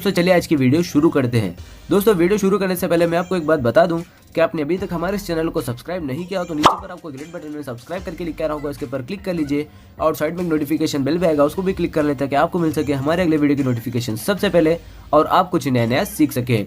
दोस्तों चलिए आज की वीडियो शुरू करते हैं। दोस्तों वीडियो शुरू करने से पहले मैं आपको एक बात बता दूं कि आपने अभी तक हमारे इस चैनल को सब्सक्राइब नहीं किया हो तो नीचे पर आपको ग्रीन बटन में सब्सक्राइब करके लिखा रहा होगा, इसके ऊपर क्लिक कर लीजिए और साइड में नोटिफिकेशन बेल भी आएगा, उसको भी क्लिक कर लें ताकि आपको मिल सके हमारे अगले वीडियो की नोटिफिकेशन सबसे पहले और आप कुछ नया सीख सके।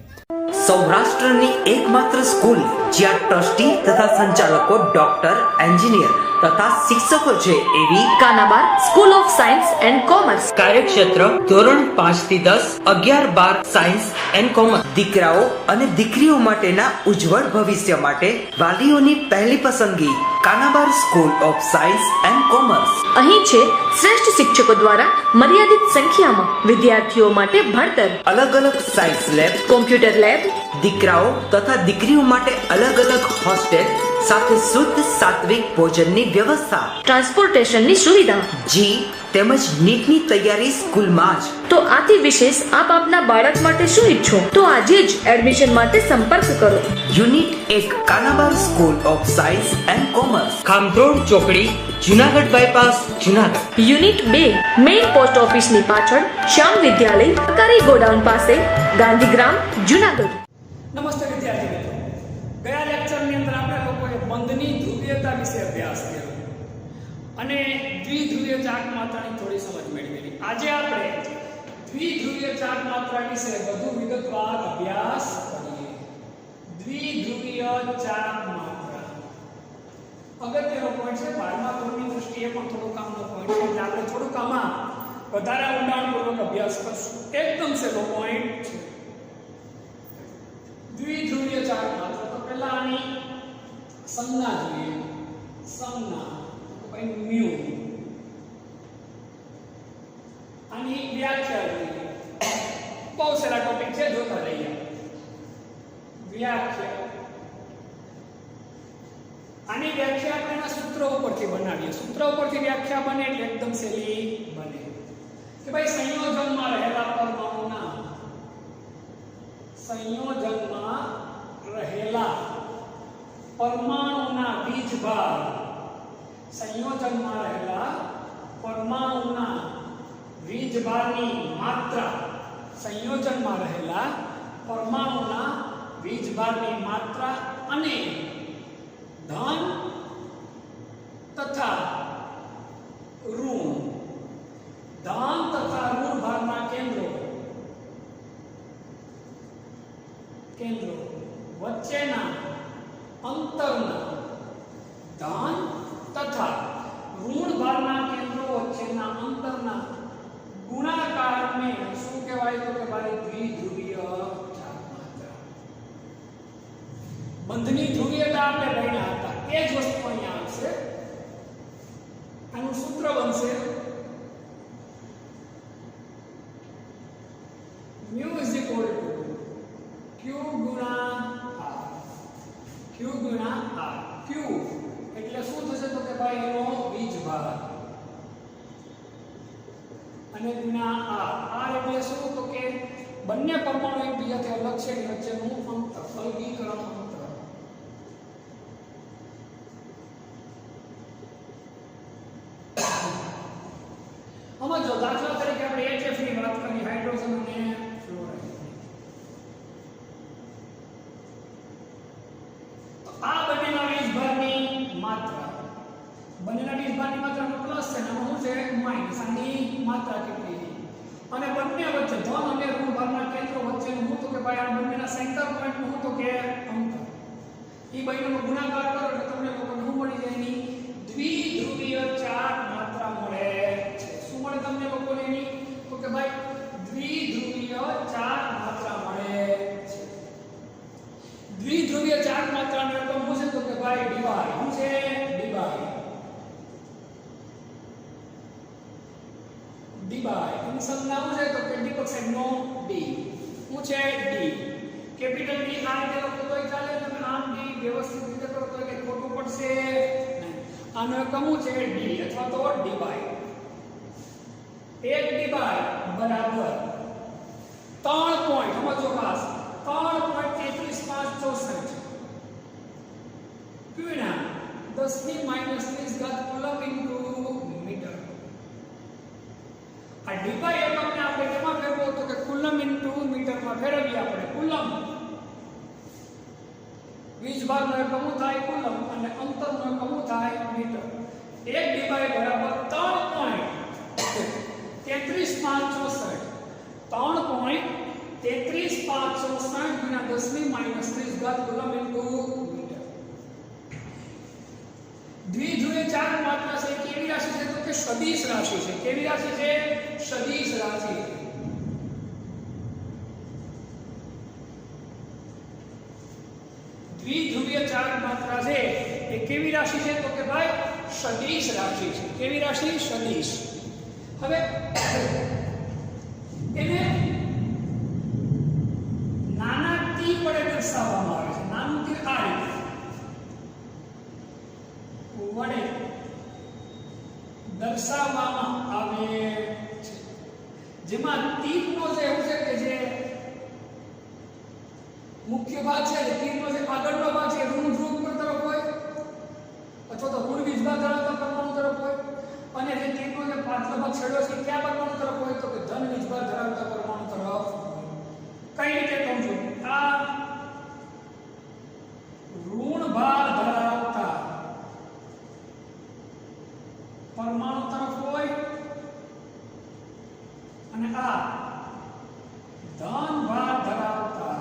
સૌરાષ્ટ્રની એકમાત્ર સ્કૂલ જ્યાં ટ્રસ્ટી તથા સંચાલકો ડોક્ટર, એન્જિનિયર તથા શિક્ષકો છે એવી Kanabar school of science and commerce. કાર્યક્ષેત્ર ધોરણ 5 થી 10, 11, 12 સાયન્સ એન્ડ કોમર્સ. દીકરાઓ અને દીકરીઓ માટેના ઉજ્જવળ ભવિષ્ય માટે વાલીઓની પહેલી પસંદગી Kanabar school of science and commerce. અહીં છે શ્રેષ્ઠ શિક્ષકો દ્વારા મર્યાદિત સંખ્યામાં વિદ્યાર્થીઓ માટે ભણતર, અલગ અલગ સાયન્સ લેબ, કોમ્પ્યુટર લેબ, દીકરાઓ તથા દીકરીઓ માટે અલગ અલગ હોસ્ટેલ સાથે શુદ્ધ સાત્વિક ભોજનની વ્યવસ્થા, ટ્રાન્સપોર્ટેશનની સુવિધા. જી તેમજ નીટની તૈયારી સ્કૂલમાં જ. તો આથી વિશેષ આપ આપના બાળક માટે શું ઈચ્છો તો આજે જ એડમિશન માટે સંપર્ક કરો. Unit 1 Kanabar school of science and commerce, Khamrod ચોકડી, Junagadh bypass, Junagadh. Unit 2 main post ઓફિસની પાછળ શ્યામ વિદ્યાલય, સરકારી ગોડાઉન પાસે, ગાંધીગ્રામ, જુનાગઢ. નમસ્તે વિદ્યાર્થી મિત્રો, ગયા લેક્ચરની અંદર આપણે લોકોએ બંધની ધ્રુવીયતા વિશે અભ્યાસ કર્યો અને દ્વિધ્રુવીય ચાર્ટ માત્રાની થોડી સમજ મેળવેલી. આજે આપણે દ્વિધ્રુવીય ચાર્ટ માત્રા વિશે વધુ વિગતવાર અભ્યાસ કરીએ. દ્વિધ્રુવીય ચાર્ટ માત્રા અગત્યનો પોઈન્ટ છે. 12મા ધોરણની દૃષ્ટિએ પણ થોડો કામનો પોઈન્ટ છે એટલે આપણે થોડુંક આમાં વધારે ઊંડાણપૂર્વક અભ્યાસ કરશું. એકદમ સહેલો પોઈન્ટ છે. દ્વિધ્રુવીય ચાર્ટ માત્ર તો પહેલા આની સંજ્ઞા જોઈએ. સંજ્ઞા તો ભાઈ મ્યુ. આની વ્યાખ્યા જોઈએ. બહુ સારા ટોપિક છે, જોતા રહીએ. વ્યાખ્યા, આની વ્યાખ્યા આપણે એના સૂત્ર ઉપરથી બનાવીએ. સૂત્ર ઉપરથી વ્યાખ્યા બને એટલે એકદમ સહેલી બને કે ભાઈ સંયોજનમાં રહેલા પરમાણુના સંયોજનમાં રહેલા પરમાણુના બીજભાર, સંયોજનમાં રહેલા પરમાણુના બીજભારની માત્રા, સંયોજનમાં રહેલા પરમાણુના બીજભારની માત્રા અને ધન તથા ઋણ, ધન તથા ઋણ ભારના કેન્દ્રો વચ્ચેના અંતરના, ધન તથા ઋણ ભારના કેન્દ્રો વચ્ચેના અંતરના ગુણાકારને શું કહેવાય તો કે ભાઈ દ્વિધ્રુવીય ચાર્ટ માત્રા. બંધની ધ્રુવીયતા આપણે ભણ્યા હતા એ જ વસ્તુ અહીંયા આવશે. આનું સૂત્ર બનશે mu is equal to Q ગુણા R. Q ગુણા R. Q એટલે શું થશે તો કે ભાઈ એનો બીજભાર અને ગુણા R. R એટલે શું તો કે બંને પરમાણુ એકબીજાથી અલગ છે એની વચ્ચેનું અંતર, અલગીકરણ અંતર. આમાં જો દાખલા તરીકે આપણે HF ની વાત કરીએ, હાઇડ્રોજન અને ફ્લોરાઇડ. આ બંનેના વીજભારની માત્રા, બંનેના વીજભારની માત્રાનો પ્લસ છે અને શું છે માઈનસ. આની માત્રા કેટલી છે અને બંને વચ્ચે ધન અને ઋણ ભારના કેન્દ્રો વચ્ચેનું શું તો કે ભાઈ આ બંનેના સેન્ટર પોઈન્ટનું શું તો કે અંતર. એ બંનેનો ગુણાકાર કરો એટલે તમને લોકોને શું મળી જાય? એની દ્વિધ્રુવીય ચાર્ટ માત્રા મળે છે. શું મળે તમને લોકોને એની તો કે ભાઈ દ્વિધ્રુવીય ચાર્ટ માત્રા મળે છે. દ્વિધ્રુવીય ચાર્ટ માત્રાનો એકમ શું છે તો કે ભાઈ ડીવાય. શું છે? ડીવાય. ડીવાય એની સંજ્ઞા શું છે તો કે દીપક સાહેબનો ડી. શું છે? ડી. કેપિટલ ડી આ રીતે લખો તોય ચાલે, તમે આમ ડી વ્યવસ્થિત રીતે કરો તો કે ખોટું પડશે નહીં. આનો એકમ શું છે? ડી અથવા તો ડીવાય. 1 ડીવાય બરાબર 3 પોઈન્ટ, સમજો ખાસ 3.33564 ગુણ્યા 10⁻³ કુલમ ઇન્ટુ મીટર. આ ડીવાય એકમને આપણે કેમાં ફેરવો તો કે કુલમ ઇન્ટુ મીટરમાં ફેરવીએ આપણે કુલમ વીજભારનો એકમ થાય કુલમ અને અંતરનો એકમ થાય મીટર 1 ડીવાય બરાબર 3.33564 3.33564 ગુણ્યા 10⁻³ કુલમ ઇન્ટુ મીટર દ્વિધ્રુવીય ચાર્જ માત્રા છે કેવી રાશિ છે તો કે સદિશ રાશિ છે કેવી રાશિ છે સદિશ રાશિ દ્વિધ્રુવીય ચાર્જ માત્રા છે એ કેવી રાશિ છે તો કે ભાઈ સદિશ રાશિ છે કેવી રાશિ સદિશ હવે એને નાના ટી વડે દર્શાવવામાં આવે છે નાનું ટી આ રીતે વડે દર્શાવવામાં આવે છે જેમાં તીરનો જે એવું છે કે જે મુખ્ય ભાગ છે તીરનો જે આગળનો ભાગ છે ઋણ ધ્રુવ પર તરફ હોય અથવા તો ઋણ વીજભાર ધરાવતા પરમાણુ તરફ હોય અને જે તીરનો જે પાછલો ભાગ છેડો છે ક્યાં પરમાણુ તરફ હોય તો કે ધન વીજભાર ધરાવતા પરમાણુ તરફ કઈ રીતે સમજો આ ઋણ ભાર ધરાવતા પરમાણુ તરફ હોય અને આ ધન ભાર ધરાવતા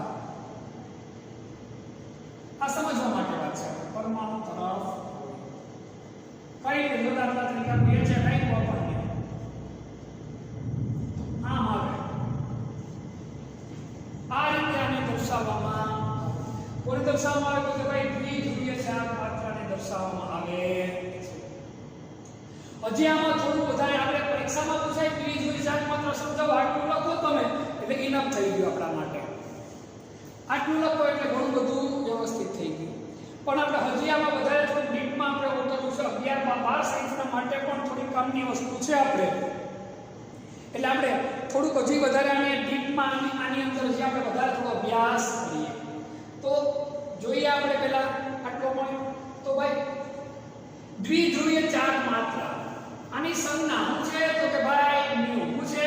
આ સમજવા માટે વાત છે પરમાણુ તરફ કઈ રીતે દાખલા તરીકે આપણે એ છે કઈ આપણને આમ આવે આ રીતે આને દર્શાવવામાં કોને દર્શાવવામાં આવે તો કે ભાઈ દ્વિધ્રુવીય ચાર્જ માત્રાને દર્શાવવામાં આવે હજી આમાં થોડું વધારે આપણે પરીક્ષામાં પૂછાય દ્વિધ્રુવીય ચાર્જ માત્રા સમજાવો આટલું લખો તમે એટલે ઇનફ થઈ ગયું આપણા માટે આટલું લખો એટલે ઘણું બધું વ્યવસ્થિત થઈ ગયું પણ આપણે હજી આમાં વધારે થોડું ડીપમાં આપણે ઉતરવું છે 11-12 સાયન્સના માટે પણ થોડી કામની વસ્તુ છે આપણે એટલે આપણે થોડુંક હજી વધારે આને ડીપમાં આની અંદર હજી આપણે વધારે થોડો અભ્યાસ કરીએ તો જોઈએ આપણે પહેલા આટલો પોઈન્ટ તો ભાઈ દ્વિધ્રુવીય ચાર્જ માત્રા આની સંજ્ઞા શું છે તો કે ભાઈ મ્યુ શું છે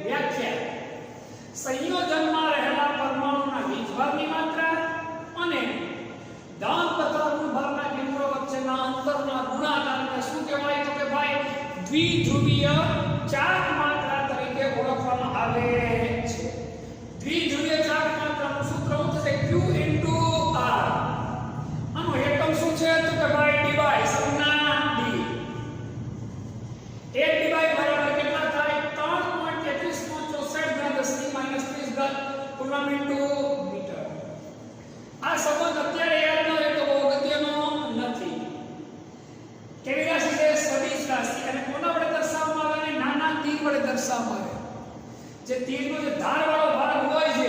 વ્યાખ્યા સંયોજનમાં રહેલા પરમાણુના વીજભારની માત્રા અને ધન તથા ઋણ ભારના કેન્દ્રો વચ્ચેના અંતરના ગુણાકારને શું કહેવાય તો કે ભાઈ દ્વિધ્રુવીય ચાર્જ માત્રા તરીકે ઓળખવામાં આવે છે દ્વિધ્રુવીય ચાર્જ માત્રાનું સૂત્ર શું થશે Q * R આનો એકમ શું છે તો કે ભાઈ ડીવાય સંજ્ઞા D 1 ડીવાય બરાબર કેટલા થાય 3.3364 કુલમ ઇન્ટુ મીટર આ સંબંધ અત્યારે યાદ ન હોય તો બહુ અગત્યનો નથી કેવી રાશિ છે સદિશ રાશિ અને કોના વડે દર્શાવવામાં આવે નાના તીર વડે દર્શાવવામાં આવે જે તીરનો જે ધારવાળો ભાગ હોય છે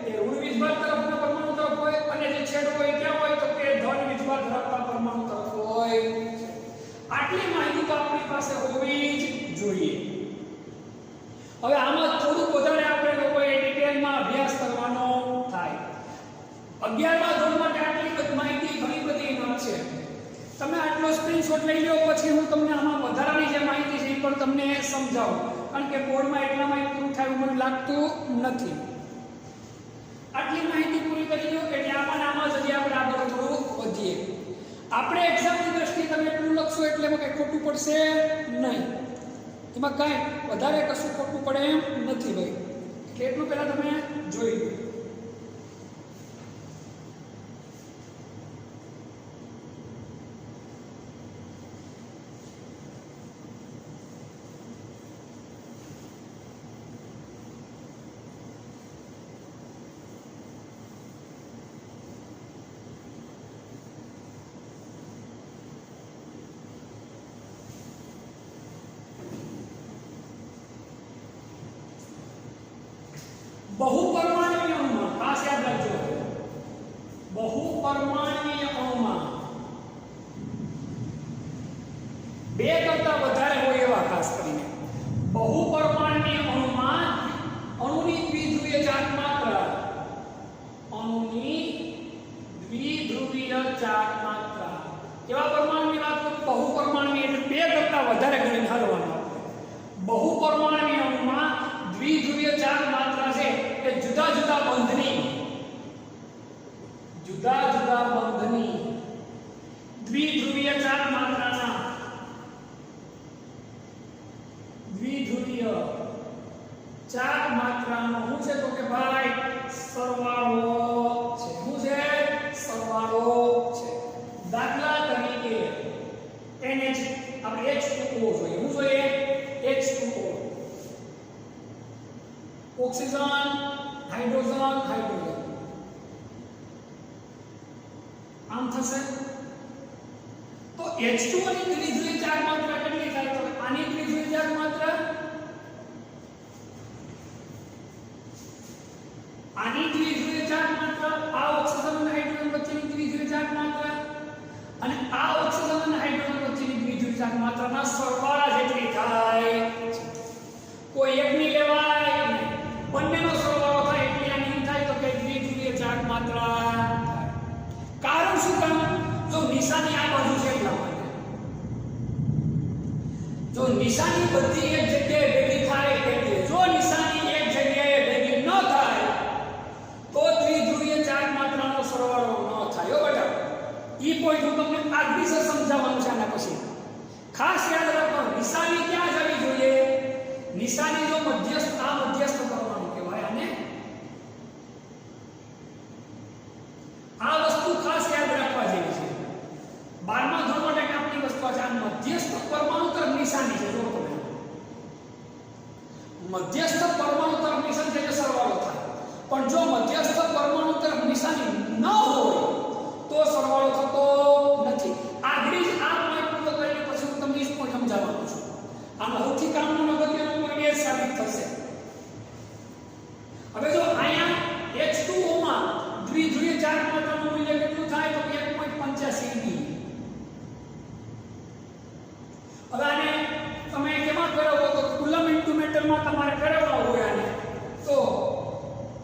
એ ઋણ વીજભાર તરફના પરમાણુ તરફ હોય અને જે છેડો હોય ક્યાં હોય તો કે ધન વીજભાર ધરાવતા પરમાણુ તરફ હોય આટલી માહિતી તો આપણી પાસે હોવી જ જોઈએ હવે આમાં થોડું વધારે આપણે લોકોએ ડિટેલમાં અભ્યાસ કરવાનો થાય 11મા ધોરણ માટે આટલી બધી માહિતી ઘણી બધી ન છે તમે આટલો સ્ક્રીનશોટ લઈ લો પછી હું તમને આમાં વધારાની જે માહિતી છે એ પણ તમને સમજાવું કારણ કે બોર્ડમાં એટલામાં પૂરું થાય એવું મને લાગતું નથી આટલી માહિતી પૂરી કરી લો એટલે આમાં જ હજી આપણે આગળ થોડું વધીએ આપણે એક્ઝામની દ્રષ્ટિએ તમે એટલું લખશો એટલે એમાં કંઈ ખોટું પડશે નહીં એમાં કાંઈ વધારે કશું ખોટું પડે એમ નથી ભાઈ એટલે એટલું પહેલાં તમે જોઈ લો બહુપરમાણ્વીય અણુમાં ખાસ યાદ રાખજો બહુપરમાણ્વીય અણુમાં બે કરતા વધારે હોય એવા ખાસ કરીને બહુપરમાણ્વીય અણુમાં અણુની દ્વિધ્રુવીય ચાર્જ માત્રા અણુની દ્વિધ્રુવીય ચાર્જ માત્રા કેવા પરમાણુની વાત કરું બહુપરમાણ્વીય એટલે બે કરતા વધારે ગણીને હાલવાનું બહુપરમાણ્વીય અણુમાં દ્વિધ્રુવીય ચાર માત્રા છે એ જુદા જુદા બંધની દ્વિધ્રુવીય ચાર માત્રાના દ્વિધ્રુવીય ચાર માત્રાનો શું છે તો કે ભાઈ સરવાળો છે. શું છે? સરવાળો છે. દાખલા તરીકે NH આપણે H2O જોઈએ. શું જોઈએ? H2O. Oxygen, hydrogen. આમ થશે તો H2O ની દ્વિધ્રુવીય ચાર માત્રા કેટલી થાય? તો આની દ્વિધ્રુવીય ચાર માત્રા આની દ્વિધ્રુવીય ચાર માત્રા આ ઓક્સિજન અને હાઇડ્રોજન વચ્ચેની દ્વિધ્રુવીય ચાર માત્રા અને આ ઓક્સિજન અને હાઇડ્રોજન વચ્ચેની દ્વિધ્રુવીય ચાર માત્રાના સરવાળા જેટલી થાય. કોઈ એકની લેવાય બંનેનો સરવાળો થાય એટલે આની થાય તો કે દ્વિધ્રુવીય ચાર માત્રા. કારણ શું? કામ જો નિશાની આ બાજુ છે એટલા માટે. જો નિશાની બધી એક જગ્યાએ ભેગી થાય એટલે જો નિશાની એક જગ્યાએ ભેગી ન થાય તો દ્વિધ્રુવીય ચાર માત્રાનો સરવાળો ન થાય. હો બેટા, ઈ પોઈન્ટ હું તમને આગળ સમજાવવાનું છે આના પછી. ખાસ યાદ રાખો, નિશાની ક્યાં જવી જોઈએ? નિશાની જો મધ્યસ્થ આ મધ્યસ્થ પરમાણુ કહેવાય અને આ વસ્તુ ખાસ યાદ રાખવા જેવી છે. 12મા ધોરણ માટે કામની વસ્તુ છે. આ મધ્યસ્થ પરમાણુ તરફ નિશાની છે. જો તમે મધ્યસ્થ પરમાણુ તરફ નિશાની છે સરવાળો થાય. પણ જો મધ્યસ્થ પરમાણુ તરફ નિશાની ન હોય તો સરવાળો થતો નથી. આગળ જ આ પોઈન્ટ પૂરો કરીને પછી હું તમને એ પોઈન્ટ સમજાવવાનો છું. આમાં સૌથી કામનો અગત્યનો પોઈન્ટ એ સાબિત થશે. હવે જો અહીંયા H2O માં દ્વિધ્રુવીય ચાર માત્રાનું મૂલ્ય કેટલું થાય તો 1.85 D. હવે આને તમે કેમાં ફેરવો તો કુલમ ઇન્ટુ મીટરમાં તમારે ફેરવવા હોય આને તો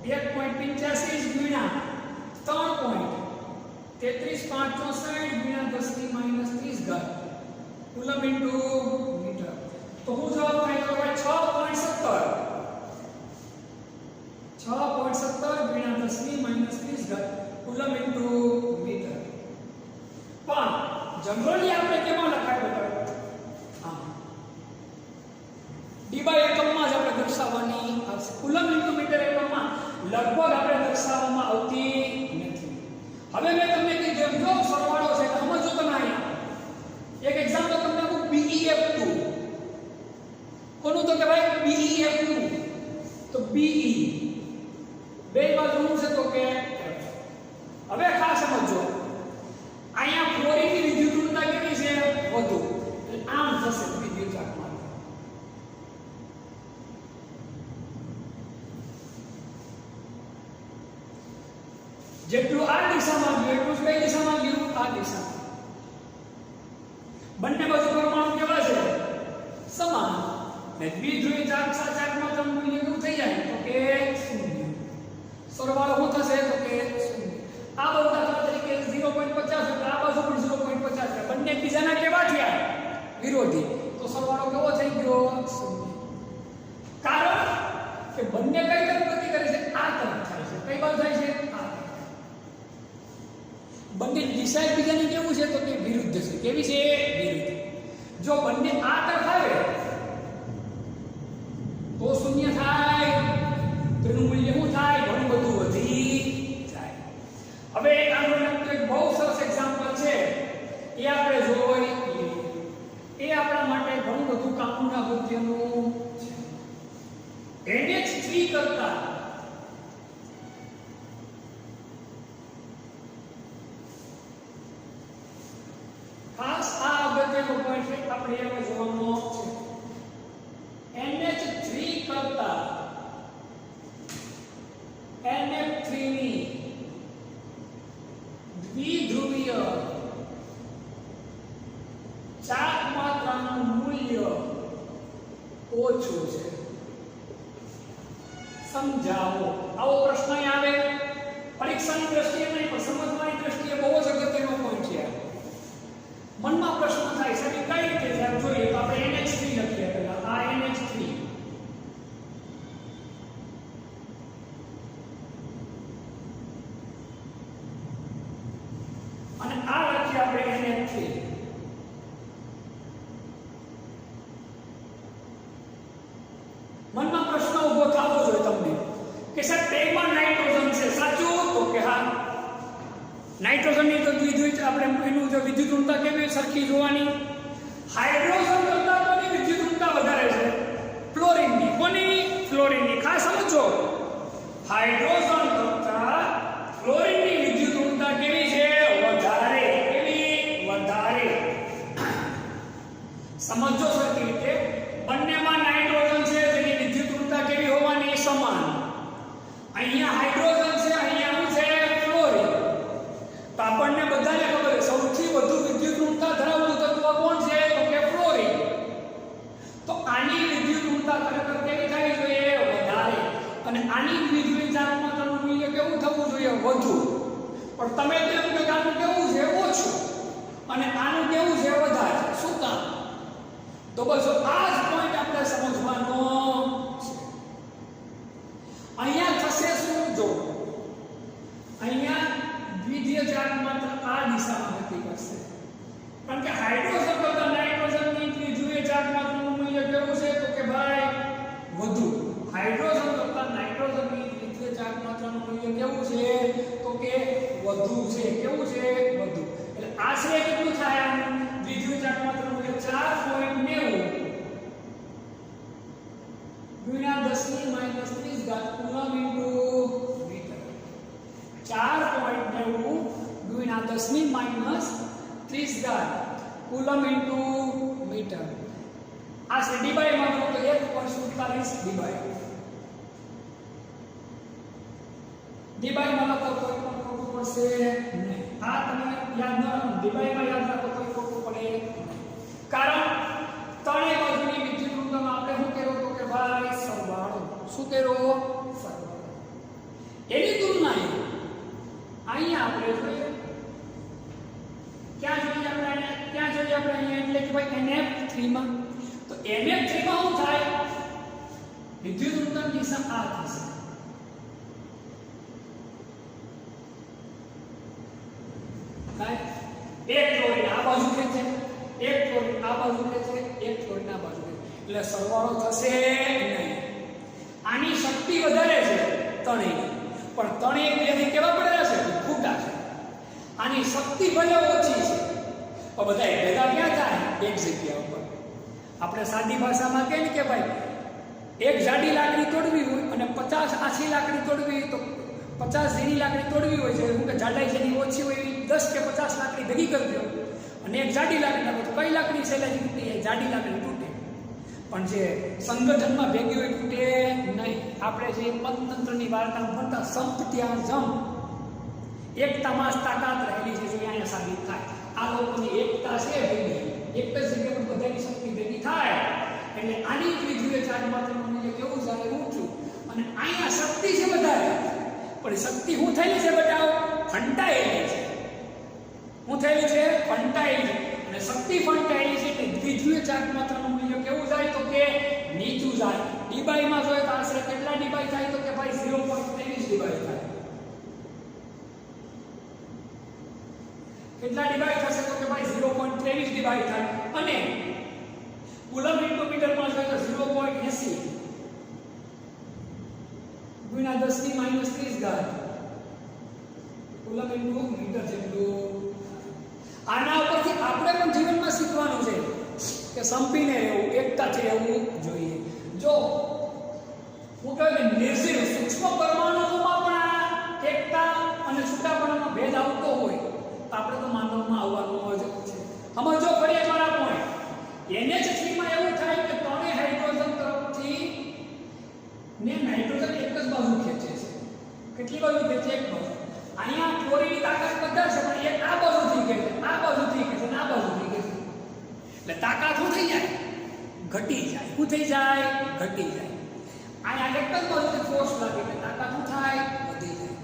1.85 ગુણ્યા 3.33.564 ગુણ્યા 10⁻³ ઘાત કુલમ ઇન્ટુ મીટર. તો હું જવાબ થાય તો 6.17 ગુણ્યા 10⁻³ ઘાત કુલમ ઇન્ટુ મીટર. પણ જનરલી આપણે કેમાં લખાય બેટા? ડી એકમમાં જ આપણે દર્શાવવાની આવશે. કુલમ ઇન્ટુ મીટર એકમમાં લગભગ આપણે દર્શાવવામાં આવતી નથી. હવે મેં તમને કીધું જો સરવાળો છે તો સમજો તમે. અહીંયા એક એક્ઝામ્પલ તમને આપું. BeF2 કોનું તો કે ભાઈ BeF2 તો BE બે બાજુ શું છે તો કે હવે ખાસ સમજો. અહીંયા ફ્લોરિનની વિદ્યુત ઊર્જા કેટલી છે? વધુ. આમ થશે વિદ્યુત ચાર્જમાં. જેટલું આ દિશામાં ગયું એટલું કઈ દિશામાં ગયું? આ દિશામાં. બંને બાજુ પરમાણુ કેવા છે? સમાન. ને દ્વિધ્રુવીય ચાર માત્રાનું મૂલ્ય કેવું થઈ જાય તો કે 0. સરવાળો શું થશે તો કે 0. આ બાજુ દાખલા તરીકે 0.50 એટલે આ બાજુ પણ 0.50 છે. બંને એકબીજાના કેવા થયા? વિરોધી. તો સરવાળો કેવો થઈ ગયો? 0. કારણ કે બંને કઈ તરફ ગતિ કરે છે? આ તરફ થાય છે. કઈ બાજુ થાય છે? આ. બંને દિશા એકબીજાની કેવું છે તો કે વિરુદ્ધ છે. કેવી છે? વિરુદ્ધ. જો બંને આ તરફ આવે તો 0 થાય. તેનું મૂલ્ય શું થાય? ઘણું બધું વધી જાય. હવે આનું એક બહુ સરસ એક્ઝામ્પલ છે એ આપણે જોઈ. એ આપણા માટે ઘણું બધું કામનું અગત્યનું છે. NH3 કરતા ખાસ આ અગત્યનો પોઈન્ટ છે. આપણે એમાં જોવાનો છે NH3 કરતા NF3 ની દ્વિધ્રુવીય ચાર માત્રાનું મૂલ્ય ઓછું છે. સમજાવો. આવો પ્રશ્ન આવે પરીક્ષાની દ્રષ્ટિએ નહીં પણ સમજવાની દ્રષ્ટિએ બહુ જ અગત્યનો પોઈન્ટ છે. મનમાં પ્રશ્ન થાય છે કે કઈ રીતે જોઈએ તો આપણે NH3 લખીએ. પહેલા આ NH3 વિદ્યુત ઋણતા કેવી સરખી જોવાની? હાઇડ્રોજન કરતા કોની વિદ્યુત ઋણતા વધારે છે? ફ્લોરિનની. કોની? ફ્લોરિનની. ખાસ સમજો, હાઇડ્રોજન કરતા ફ્લોરિનની વિદ્યુત ઋણતા કેવી છે? વધારે. કેવી? વધારે. સમજો સરખી રીતે, બંનેમાં નાઇટ્રોજન છે જેની વિદ્યુત ઋણતા કેવી હોવાની? સમાન. અહીંયા હાઇડ્રોજન છે, અહીંયા શું છે? ફ્લોરિન. તો આપણને બધાને ખબર છે સૌથી વધુ વિદ્યુત ઋણતા ધરાવતું તત્વ કોણ છે? તો કે ફ્લોરિન. તો આની વિદ્યુત ઋણતા ખરેખર કેવી થવી જોઈએ? વધારે. અને આની વિદ્યુત ચાર્જનું મૂલ્ય કેવું થવું જોઈએ? વધુ. પણ તમે તેમ કે આનું કેવું છે? ઓછું. અને આનું કેવું છે? વધારે. શું કામ? તો બસ આ જ પોઈન્ટ આપણે સમજવાનો છે. અહીંયા થશે શું? જો અહીંયા દ્વિધીય ચાર્જ માત્ર આ દિશામાં ગતિ કરશે, કારણ કે હાઇડ્રોજન કરતા નાઇટ્રોજનની દ્વિધીય ચાર્જ માત્રનું મૂલ્ય કેવું છે? તો કે ભાઈ વધુ. હાઇડ્રોજન કરતા નાઇટ્રોજનની દ્વિધીય ચાર્જ માત્રનું મૂલ્ય કેવું છે? તો કે વધુ છે. કેવું છે? વધુ. એટલે આશરે કેટલું થાય? દ્વિધીય ચાર્જ માત્રનું મૂલ્ય 4.90 ગુણ્યા 10⁻³ કુલમ ઇન્ટુ મીટર. 4.90 ગુણ્યા 10⁻³ કુલમ ઇન્ટુ મીટર. આ છે ડીબાઈમાં તો 1.47 ડીબાઈ. ડીબાઈમાં લખો તો કોઈ પણ ખોટું પડશે નહીં. આ તમે યાદ ન રાખો, ડીબાઈમાં યાદ રાખો તો ખોટું પડે નહીં. કારણ ત્રણેય બાજુની વિદ્યુત ઋણતામાં આપણે શું કર્યો તો કે ભાઈ સરવાળો. શું કર્યો? સરવાળો. એની તુલનાએ અહીંયા આપણે જોઈએ, ક્યાં જોઈએ આપણે? ક્યાં જોઈએ આપણે? અહીંયા એટલે કે ભાઈ NF3 માં. તો NF3 માં શું થાય? વિદ્યુત ઋણતાની દિશા આ થશે. એક ક્લોરીન આ બાજુ ખેંચે, એક ક્લોરીન આ બાજુ ખેંચે, એક ક્લોરીન આ બાજુ ખેંચે. એટલે સરવાળો થશે નહીં. આની શક્તિ વધારે છે ત્રણેયની, પણ ત્રણેય બેથી કેવા પડેલા છે? ખોટા છે. આની શક્તિ ભલે ઓછી છે પણ બધા ભેગા ક્યાં થાય? એક જગ્યા ઉપર. આપણે સાદી ભાષામાં કહે ને કે ભાઈ એક જાડી લાકડી તોડવી હોય અને 50 આછી લાકડી તોડવી હોય, તો 50 ઝીણી લાકડી તોડવી હોય છે, હું કે જાડાઈ જેની ઓછી હોય 10 કે 50 લાકડી ભેગી કરી દો અને એક જાડી લાકડી નાખો તો કઈ લાકડી સહેલાઈથી તૂટે? જાડી લાકડી તૂટે. પણ જે સંગઠનમાં ભેગી હોય તૂટે નહીં. આપણે જે પંચતંત્રની વાર્તામાં ભણતા સંપ ત્યાં જમ, એકતામાં જ તાકાત રહેલી છે, જો અહીંયા સાબિત થાય. આ લોકોની એકતા છે ભેગી, એક જ જગ્યા પર બધાની શક્તિ ભેગી થાય એટલે આની દ્વિધીય ચાર્જ માત્રનું મૂલ્ય કેવું છે? ઊંચું. અને અહીંયા શક્તિ છે વધારે, પણ શક્તિ શું થયેલી છે? બતાવો, ફંટાયેલી છે. શું થયેલી છે? ફંટાયેલી. અને શક્તિ ફંટાયેલી છે એટલે દ્વિધીય ચાર્જ માત્રનું મૂલ્ય કેવું જાય? તો કે નીચું જાય. ડીબાઈમાં જોઈએ તો આશરે કેટલા ડીબાઈ થાય? તો કે ભાઈ 0.23 ડીબાઈ થાય. કેટલા ડીબાઈ થશે? તો કે ભાઈ 0.23 ડીબાઈ થાય. અને કુલમ ઇન્ટુ મીટરમાં જોઈએ તો 0.80 ગુણ્યા 10⁻³ કુલમ ઇન્ટુ મીટર જેટલું. આના ઉપરથી આપણે પણ જીવનમાં શીખવાનું છે કે સંપીને રહેવું, એકતાથી રહેવું જોઈએ. જો હું કહું કે નિર્જીવ સૂક્ષ્મ પરમાણુઓમાં પણ આ એકતા અને છૂટાપણાનો ભેદ આવતો હોય તો આપણે તો માનવમાં આવવાનું હોય છે. સમજો ફરી મારા પોઈન્ટ. NH3 માં એવું થાય કે ત્રણેય હાઇડ્રોજન તરફથી ને નાઇટ્રોજન એક જ બાજુ ખેંચે છે. કેટલી બાજુ ખેંચે? એક બાજુ. અહીંયા ક્લોરીનની તાકાત વધારે છે પણ એક આ બાજુથી ખેંચે, આ બાજુથી ખેંચે, આ બાજુથી ખેંચે. એટલે તાકાત શું થઈ જાય? ઘટી જાય. શું થઈ જાય? ઘટી જાય. અહીંયા એક જ બાજુથી ફોર્સ લાગે એટલે તાકાત શું થાય? વધી જાય.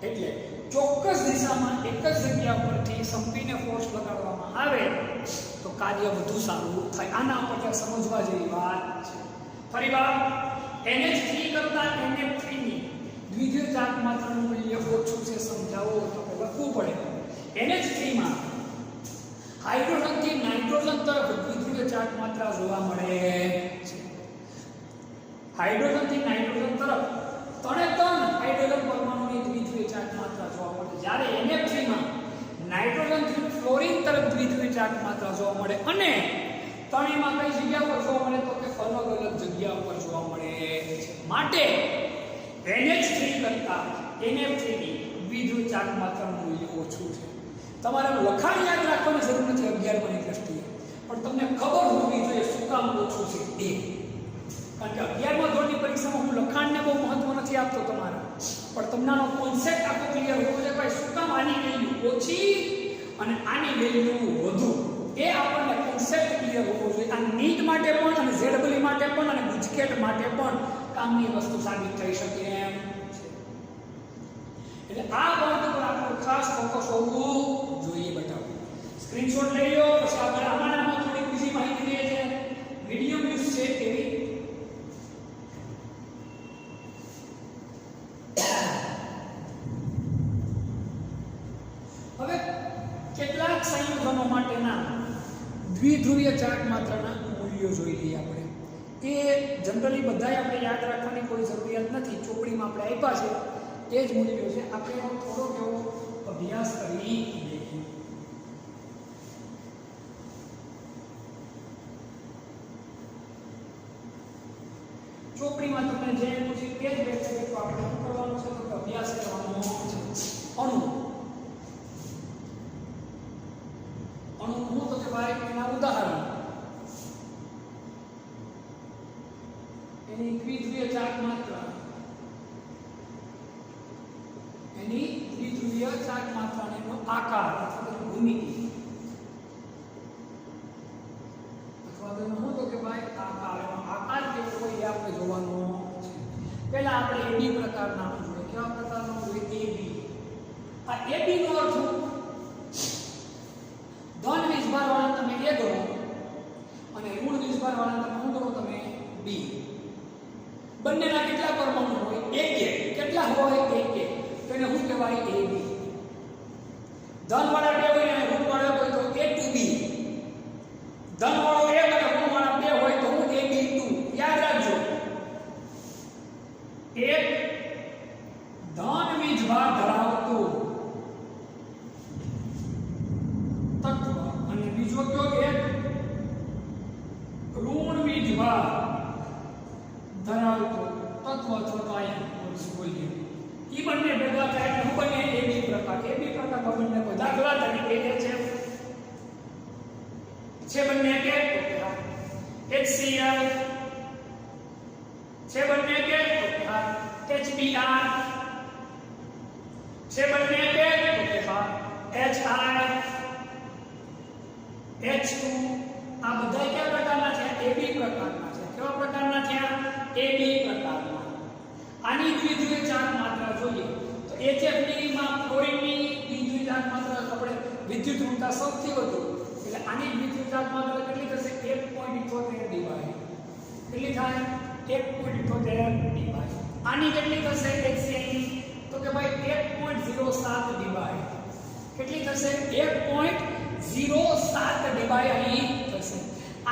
એટલે ચોક્કસ દિશામાં એક જ જગ્યા પરથી સંપીને ફોર્સ લગાડવામાં આવે તો કાર્ય વધુ સારું થાય. આના પર સમજવા જેવી વાત છે. ફરીવાર NH3 કરતા NF3 ની દ્વિધીય ચાર્જ માત્રનું મૂલ્ય ઓછું છે સમજાવો તો લખવું પડે. NH3 માં હાઇડ્રોજનથી નાઇટ્રોજન તરફ દ્વિધીય ચાર્જ માત્રા જોવા મળે છે. હાઇડ્રોજનથી નાઇટ્રોજન તરફ ત્રણે ત્રણ હાઇડ્રોજન પરમાણુની દ્વિધીય ચાર્જ માત્રા જોવા મળે. જ્યારે NF3 માં નાઇટ્રોજન ફ્લોરિન તરફ દ્વિધ્રુવી ચાર્જ માત્રા જોવા મળે અને ત્રણેયમાં કઈ જગ્યા પર જોવા મળે તો કે અલગ અલગ જગ્યા પર જોવા મળે છે. માટે NH3 કરતા NF3 ની દ્વિધ્રુવી ચાર્જ માત્રાનું મૂલ્ય ઓછું છે. તમારે લખાણ યાદ રાખવાની જરૂર નથી 11 ની દ્રષ્ટિએ, પણ તમને ખબર હોવી જોઈએ શું કામ ઓછું છે એ. કારણ કે 11મા ધોરણની પરીક્ષામાં હું લખાણને બહુ મહત્વ નથી આપતો તમારે, પણ તમને આનો કોન્સેપ્ટ આખો ક્લિયર હોવો જોઈએ. ભાઈ શું કામ આની વેલ્યુ ઓછી અને આની વેલ્યુ વધુ, એ આપણને કોન્સેપ્ટ ક્લિયર હોવો જોઈએ. આ નીટ માટે પણ અને ZEE માટે પણ અને ગુજકેટ માટે પણ કામની વસ્તુ સાબિત થઈ શકે એમ છે. એટલે આ બાબત પર આપણો ખાસ ફોકસ હોવું જોઈએ. બતાવો સ્ક્રીનશોટ લઈ લો, પછી આપણે આમાં થોડી બીજી માહિતી લઈએ છે. મીડિયમ યુઝ છે એવી હવે કેટલાક સંયોજનો માટેના દ્વિધ્રુવીય ચાર્જ માત્રાના મૂલ્યો જોઈ લઈએ આપણે. એ જનરલી બધાય આપણે યાદ રાખવાની કોઈ જરૂરિયાત નથી, ચોપડીમાં આપણે આપ્યા છે એ જ મૂલ્યો છે. આપણે એનો થોડોક એવો અભ્યાસ કરી લઈએ. ચોપડીમાં તમને જે પૂછી તે જ બેઠે તો આપણે શું કરવાનું છે તો અભ્યાસ કરવાનો છે. અણુ હું તો કે ભાઈ એના ઉદાહરણ, એની દ્વિધ્રુવીય ચાર્જ માત્રા, એની દ્વિધ્રુવીય ચાર્જ માત્રાનો એનો આકાર અથવા તો ભૂમિતિ અથવા તો હું તો કે ભાઈ આકાર કેવો હોય એ આપણે જોવાનો છે. પહેલા આપણે AB પ્રકારના જોઈએ. કેવા પ્રકારનો હોય? AB. આ AB નો અર્થ ધન વીજભાર વાળા તમે A ગણો અને ઋણ વીજભાર વાળા તમે શું ગણો? તમે B. બંનેના કેટલા પરમાણુ હોય? એક. કેટલા હોય? એક. તો એને શું કહેવાય? AB. ધન વાળા 2 હોય અને ઋણ વાળા હોય તો A2B. ધન વાળો 1 અને ઋણ વાળા 2 હોય તો હું AB2. યાદ રાખજો, એક ધન વીજભાર ધરાવતું તત્વ અને બીજો કયો? એક ઋણ વીજભાર ધરાવતું તત્વ અથવા તો આયન બોલીએ. ઈ બંને ભેગા થાય એટલે હું બને AB પ્રકાર. AB પ્રકારમાં બંને કોઈ દાખલા તરીકે એ છે બંને કે HCl છે બંને કે HBr છે બંને કે HI H2. આ બધા કયા પ્રકારના છે? AB પ્રકારના છે. કેવા પ્રકારના છે? AB પ્રકારના. આની દ્વિધ્રુવીય ચાર્જ માત્રા જોઈએ તો HFની માં ફ્લોરિનની દ્વિધ્રુવીય ચાર્જ માત્રા આપણે વિદ્યુત ઋણતા સૌથી વધુ, એટલે આની દ્વિધ્રુવીય ચાર્જ માત્રા કેટલી થશે? 1.78 ડીવાય. કેટલી થાય? 1.78 ડીવાય. આની કેટલી થશે? HCl ની તો કે ભાઈ 1.07 ડીવાય. કેટલી થશે? 1.07 ડીવાય આની થશે.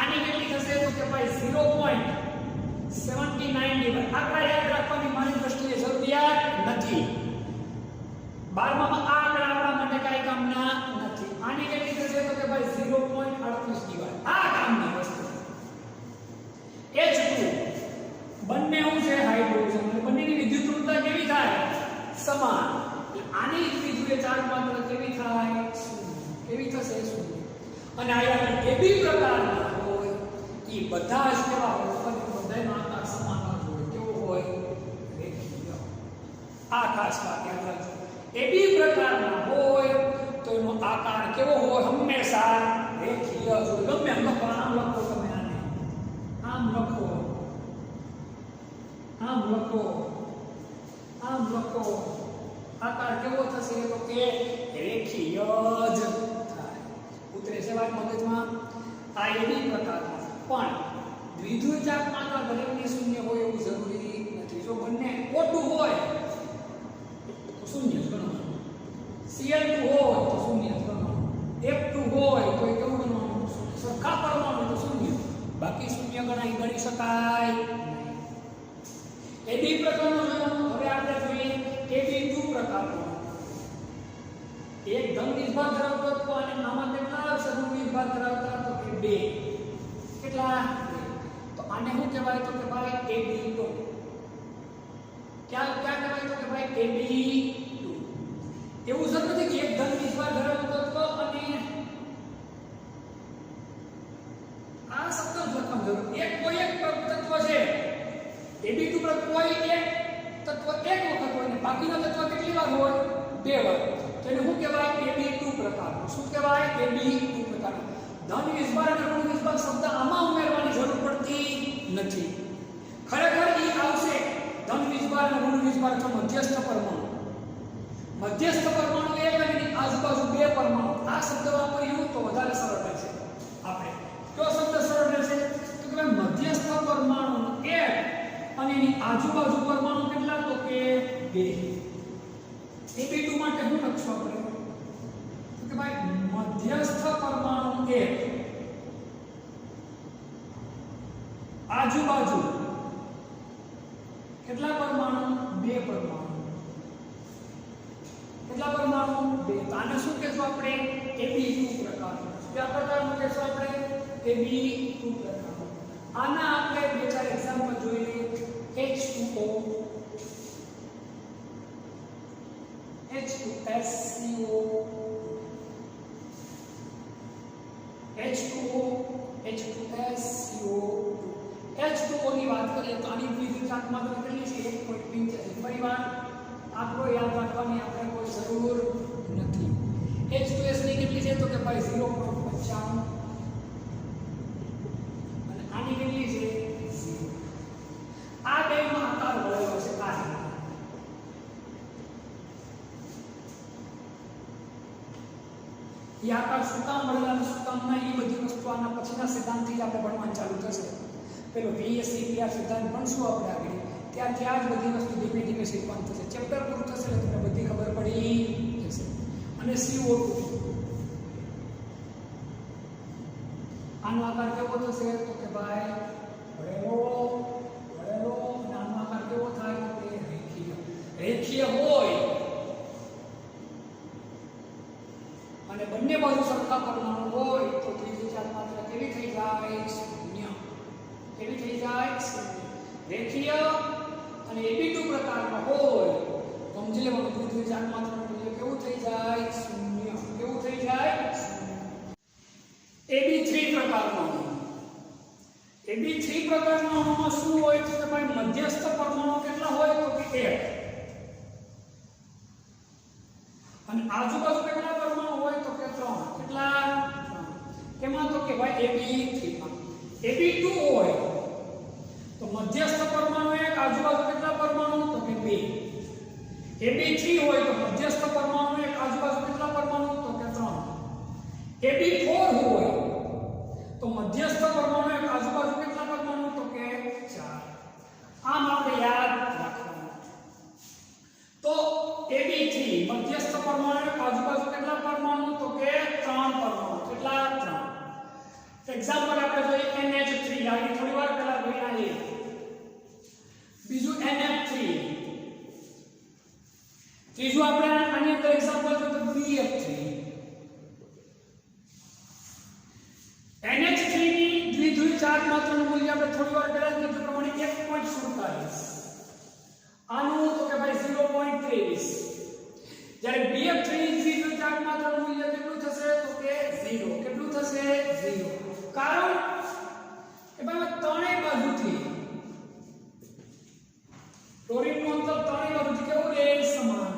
આની કેટલી થશે તો કે ભાઈ 0.79 ડીવાય. આંકડા યાદ રાખવાની મારી દ્રષ્ટિએ જરૂરિયાત નથી. 12માં આ આંકડા આપણા માટે કાંઈ કામના નથી. આની કેટલી થશે તો કે ભાઈ 0.38 ડીવાય. આ કામની વસ્તુ. H2 બંને શું છે? હાઇડ્રોજન. અને બંનેની વિદ્યુત ઋણતા કેવી થાય? સમાન. આની દ્વિધ્રુવીય ચાર્જ માત્રા કેવી થાય? કેવી થશે? શૂન્ય. અને આ AB પ્રકારના હોય એ બધા જ કેવા હોય? બધાનો આકાર સમાન જ હોય. કેવો હોય? રેખીય. આ ખાસ વાત યાદ રાખજો. AB પ્રકારના હોય તો એનો આકાર કેવો હોય? હંમેશા રેખીય જ હોય. ગમે એમ લખો, આમ લખો, તમે આને આમ લખો, આમ લખો, આમ લખો. આકાર કેવો થશે તો કે રેખીય જ થાય. ઉતરે છે વાત મગજમાં? આ AB પ્રકારના. પણ દ્વિધ્રુવીય ચાર્જ માત્રા દરેકની શૂન્ય હોય એવું જરૂરી નથી. જો બંને ઓટું હોય તો શૂન્ય જ ગણવાનું. Cl2 હોય તો શૂન્ય જ ગણવાનું. F2 હોય તો કેવું ગણવાનું? સરખા પરમાણુ તો શૂન્ય. બાકી શૂન્ય ગણી શકાય નહીં. AB પ્રકારનો જોવાનું. હવે આપણે જોઈએ AB2 પ્રકારનો. એક ધન વીજભાર વિભાગ ધરાવતો તત્વ અને આમાં કેટલા આવશે ઋણ વિભાગ ધરાવતા તો કે 2 કેટલા તો આને શું કહેવાય તો કે ભાઈ AB2 ક્યાં કહેવાય તો કે ભાઈ AB2 એવું જ નથી કે એક ધન વિભાગ ધરાવતો તત્વ અને આ શબ્દ લખવાનું જરૂર એક કોઈ એક તત્વ છે AB2 પર કોઈ એક તત્વ એક વખત હોય ને બાકીના તત્વ કેટલી વાર હોય 2 વાર તો એને શું કહેવાય AB2 પ્રકાર શું કહેવાય AB2 પ્રકાર ધન વિભાગ અને ઋણ વિભાગ શબ્દ આમાં ઉમેરવાની જરૂર પડતી નથી ખરેખર ઈ આવશે ધન વિભાગ અને ઋણ વિભાગ તો મધ્યસ્થ પરમાણુ એક અને એની આજુબાજુ 2 પરમાણુ આ શબ્દ વાપર્યું તો વધારે સરળ રહેશે આપણે કયો શબ્દ સરળ રહેશે તો કે મધ્યસ્થ પરમાણુ એક અને એની આજુબાજુ પરમાણુ કેટલા તો કે 2 AB2 માટે શું લખશું આપણે તો કે ભાઈ મધ્યસ્થ પરમાણુ એક આજુબાજુ કેટલા પરમાણુ 2 પરમાણુ કેટલા પરમાણુ 2 તો આને શું કહેશું આપણે AB2 પ્રકાર કયા પ્રકારનું કહેશું આપણે AB2 પ્રકાર આના આપણે બે ચાર એક્ઝામ્પલ જોઈ લઈએ H2O H2SCO H2O H2SCO H2O ની વાત કરીએ તો આની દ્વિધ્રુવચાપ માત્ર કેટલી છે 1.85 ફરીવાર આંકડો યાદ રાખવાની આપણે કોઈ જરૂર નથી H2S ની કેટલી છે તો કે ભાઈ 0.95 અને આની કેટલી છે 0 આ બેનો આકાર વળેલો છે આ એ આકાર શું કામ વળેલા અને શું કામ ના એ બધી વસ્તુ આના પછીના સિદ્ધાંતથી જ આપણે ભણવાનું ચાલુ થશે પેલો VSEPR સિદ્ધાંત ભણશું આપણે આગળ ત્યારથી આ જ બધી વસ્તુ ધીમે ધીમે શીખવાનું થશે ચેપ્ટર પૂરું થશે એટલે તમને બધી ખબર પડી જશે અને CO2 આનો આકાર કેવો થશે તો કે ભાઈ વળેલો અને આનો આકાર કેવો થાય તો કે રેખીય હોય અને બંને બાજુ સરખા પરમાણુ હોય તો ત્રિજ્યા માત્ર કેવી થઈ જાય શૂન્ય કેવી થઈ જાય રેખીય અને AB2 પ્રકારનો હોય તો સમજી લેવાનું ત્રિજ્યા માત્ર મૂલ્ય કેવું થઈ જાય શૂન્ય કેવું થઈ જાય AB3 પ્રકારનો AB3 પ્રકારનો શું હોય તો કે ભાઈ મધ્યસ્થ પરમાણુ કેટલા હોય તો કે 1 અને આજુબાજુ કેટલા પરમાણુ હોય તો કે 3 કેટલા કેમાં તો કે ભાઈ AB3 માં AB2 હોય તો મધ્યસ્થ પરમાણુ એક આજુબાજુ કેટલા પરમાણુ તો કે 2 AB3 હોય તો મધ્યસ્થ પરમાણુ એક આજુબાજુ કેટલા પરમાણુ તો કે 3 AB4 હોય તો મધ્યસ્થ પરમાણુ એક આજુબાજુ કેટલા પરમાણુ તો કે 4 આમ આપણે યાદ રાખવાનું તો AB3 મધ્યસ્થ પરમાણુ એક આજુબાજુ કેટલા પરમાણુ તો કે 3 પરમાણુ કેટલા 3 એક્ઝામ્પલ આપણે જોઈએ NH3 આની થોડીવાર પહેલા ભણ્યા છે બીજું NF3 ત્રીજું આપણે આની અંદર એક્ઝામ્પલ જોઈએ તો BF3 NH3 ની દ્વિધ્રુવ ચાર્જ માત્રાનું મૂલ્ય આપણે થોડીવાર પહેલા જ કીધું પ્રમાણે 1.47 આનું તો કે ભાઈ 0.23 જ્યારે BF3 ની દ્વિધ્રુવ ચાર્જ માત્રાનું મૂલ્ય કેટલું થશે તો કે 0 કેટલું થશે 0 કારણ કે ભાઈ ત્રણેય બાજુથી ક્લોરીનનું અંતર ત્રણેય બાજુથી કેવું રહે સમાન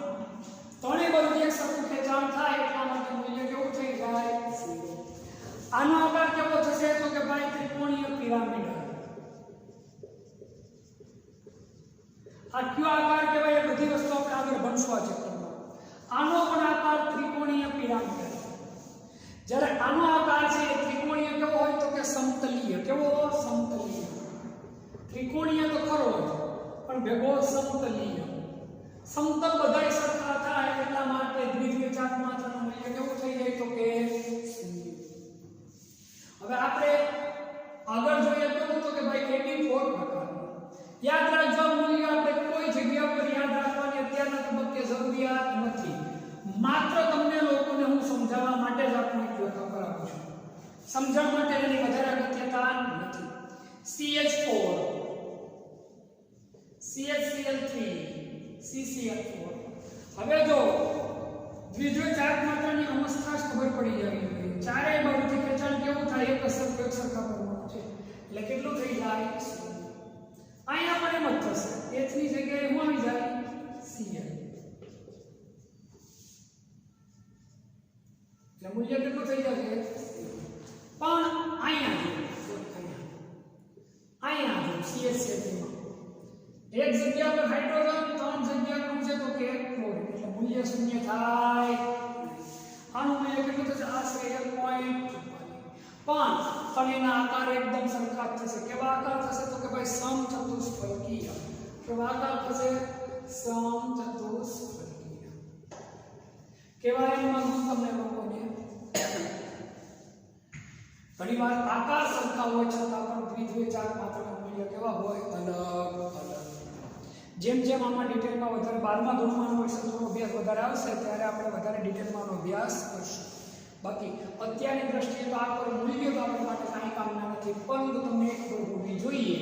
ત્રણેય બાજુથી એક સરખું ખેંચાણ થાય એટલા માટે મૂલ્ય કેવું થઈ જાય 0 આનો આકાર કેવો થશે તો કે ભાઈ ત્રિકોણીય પિરામિડ આ કયો આકાર કહેવાય એ બધી વસ્તુ આપણે આગળ ભણશું આ ચેપ્ટરમાં આનો પણ આકાર ત્રિકોણીય પિરામિડ જ્યારે આનો આકાર છે એ ત્રિકોણીય કેવો હોય તો કે સમતલીય કેવો સમતલીય ત્રિકોણીય તો ખરો પણ ભેગો સમતલીય સમતલ બધાય સરખા થાય એટલા માટે દ્વિધ્રુવ ચાર્જ માત્રાનું મૂલ્ય કેવું થઈ જાય તો કે 0 હવે આપણે આગળ જોઈએ તો કે ભાઈ AB4 પ્રકારનો યાદ રાખજો મૂલ્ય આપણે કોઈ જગ્યા પર યાદ રાખવાની અત્યારના તબક્કે જરૂરિયાત નથી માત્ર તમને લોકોને હું સમજાવું સમજણ માટે એની વધારે અગત્યતા નથી. CH4 CHCl3 CCl4. હવે જો દ્વિધ્રુવ ચાર્જ માત્રાની અવસ્થા ખબર પડી જવી જોઈએ. ચારેય બાજુથી ખેંચાણ કેવું થાય એક સરખા પરમાણુ છે એટલે કેટલું થઈ જાય? અહીંયા પણ એમ જ થશે. H ની જગ્યાએ શું આવી જાય? Cl. એટલે મૂલ્ય કેટલું થઈ જશે? પણ અહીંયા જો CH3 માં એક જગ્યા પર હાઇડ્રોજન, ત્રણ જગ્યા પર છે તો કે ક્લોરીન, એટલે મૂલ્ય શૂન્ય થાય. આનું મૂલ્ય કેટલું થશે? આશરે 1.5. પણ એના આકાર એકદમ સરખા થશે. કેવા આકાર થશે? તો કે ભાઈ સમચતુષ્ફલકીય. કેવા આકાર થશે? સમચતુષ્ફલકીય. કેવા એમાં હું તમને લોકોને ઘણીવાર આકાર સરખા હોય છતાં પણ દ્વિધ્રુવ ચાર્જ માત્રાના મૂલ્ય કેવા હોય? અલગ અલગ. જેમ જેમ આમાં ડિટેલમાં વધારે 12મા ધોરણમાં થોડો અભ્યાસ વધારે આવશે ત્યારે આપણે વધારે ડિટેલમાં અભ્યાસ કરશું. બાકી અત્યારની દ્રષ્ટિએ તો આ કોઈ મૂલ્ય તો આપણા માટે કાંઈ કામના નથી, પરંતુ તમને એક ખબર હોવી જોઈએ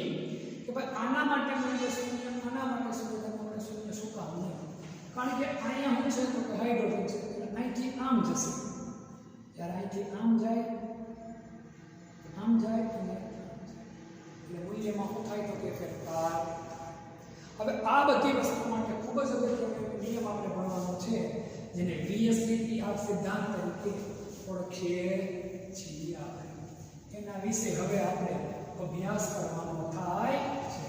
કે ભાઈ આના માટે મૂલ્ય શૂન્ય, આના માટે શૂન્ય, તેના માટે શૂન્ય શું કામ નહીં? કારણ કે અહીંયા શું છે તો કે હાઇડ્રોજન છે એટલે અહીંથી આમ જશે, જ્યારે અહીંથી આમ જાય અને એટલે મૂલ્યમાં શું થાય તો કે ફેરફાર. હવે આ બધી વસ્તુ માટે ખૂબ જ અગત્યનો નિયમ આપણે ભણવાનો છે જેને VSEPR સિદ્ધાંત તરીકે ઓળખીએ છીએ. આપણે એના વિશે હવે આપણે અભ્યાસ કરવાનો થાય છે.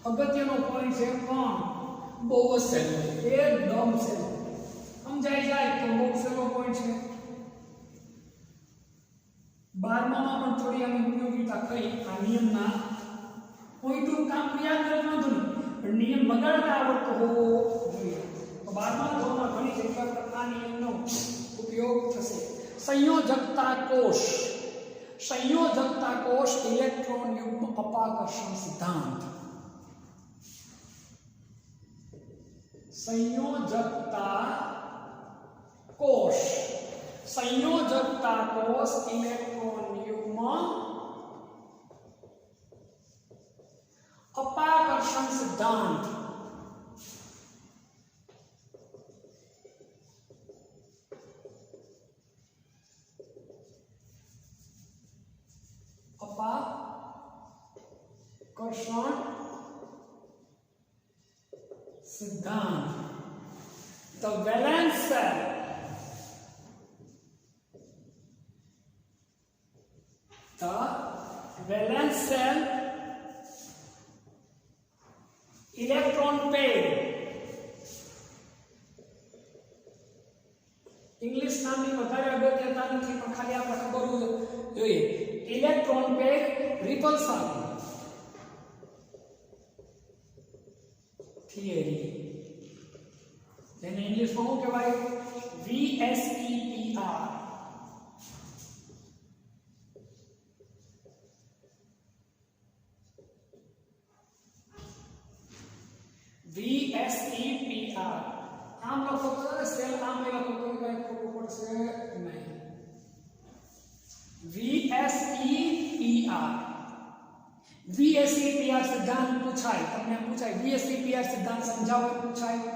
અગત્યનો પોઈન્ટ છે પણ બહુ જ સહેલો, એકદમ સહેલો સમજાઈ જાય તો બહુ સહેલો પોઈન્ટ છે. 12મામાં પણ થોડી આની ઉપયોગિતા કરી. આ નિયમના કોઈનું કામ યાદ રાખવાનું નહીં પણ નિયમ લગાડતા આવડતો હોવો જોઈએ. તો 12મા ધોરણમાં ઘણી જગ્યા પર આ નિયમનો ઉપયોગ થશે. સંયોજકતા કોષ ઇલેક્ટ્રોન યુગ્મ અપાકર્ષણ સિદ્ધાંત. સંયોજકતા કોષ ઇલેક્ટ્રોન યુગ્મ અપાકર્ષણ સિદ્ધાંત. અપાકર્ષણ સિદ્ધાંત. The valence cell electron pair. English નામની વધારે અગત્યતા નથી પણ ખાલી આપણે ખબર હોવું જોઈએ. ઇલેક્ટ્રોન પેર રિપલ્શન થિયરી, જેને ઇંગ્લિશમાં શું કહેવાય? VSEPR. VSEPR. આમ લખો તો સેલ, આમ લખો તો કઈ ખોટું પડશે નહીં. VSEPR. VSEPR સિદ્ધાંત પૂછાય, તમને પૂછાય VSEPR સિદ્ધાંત સમજાવો પૂછાય.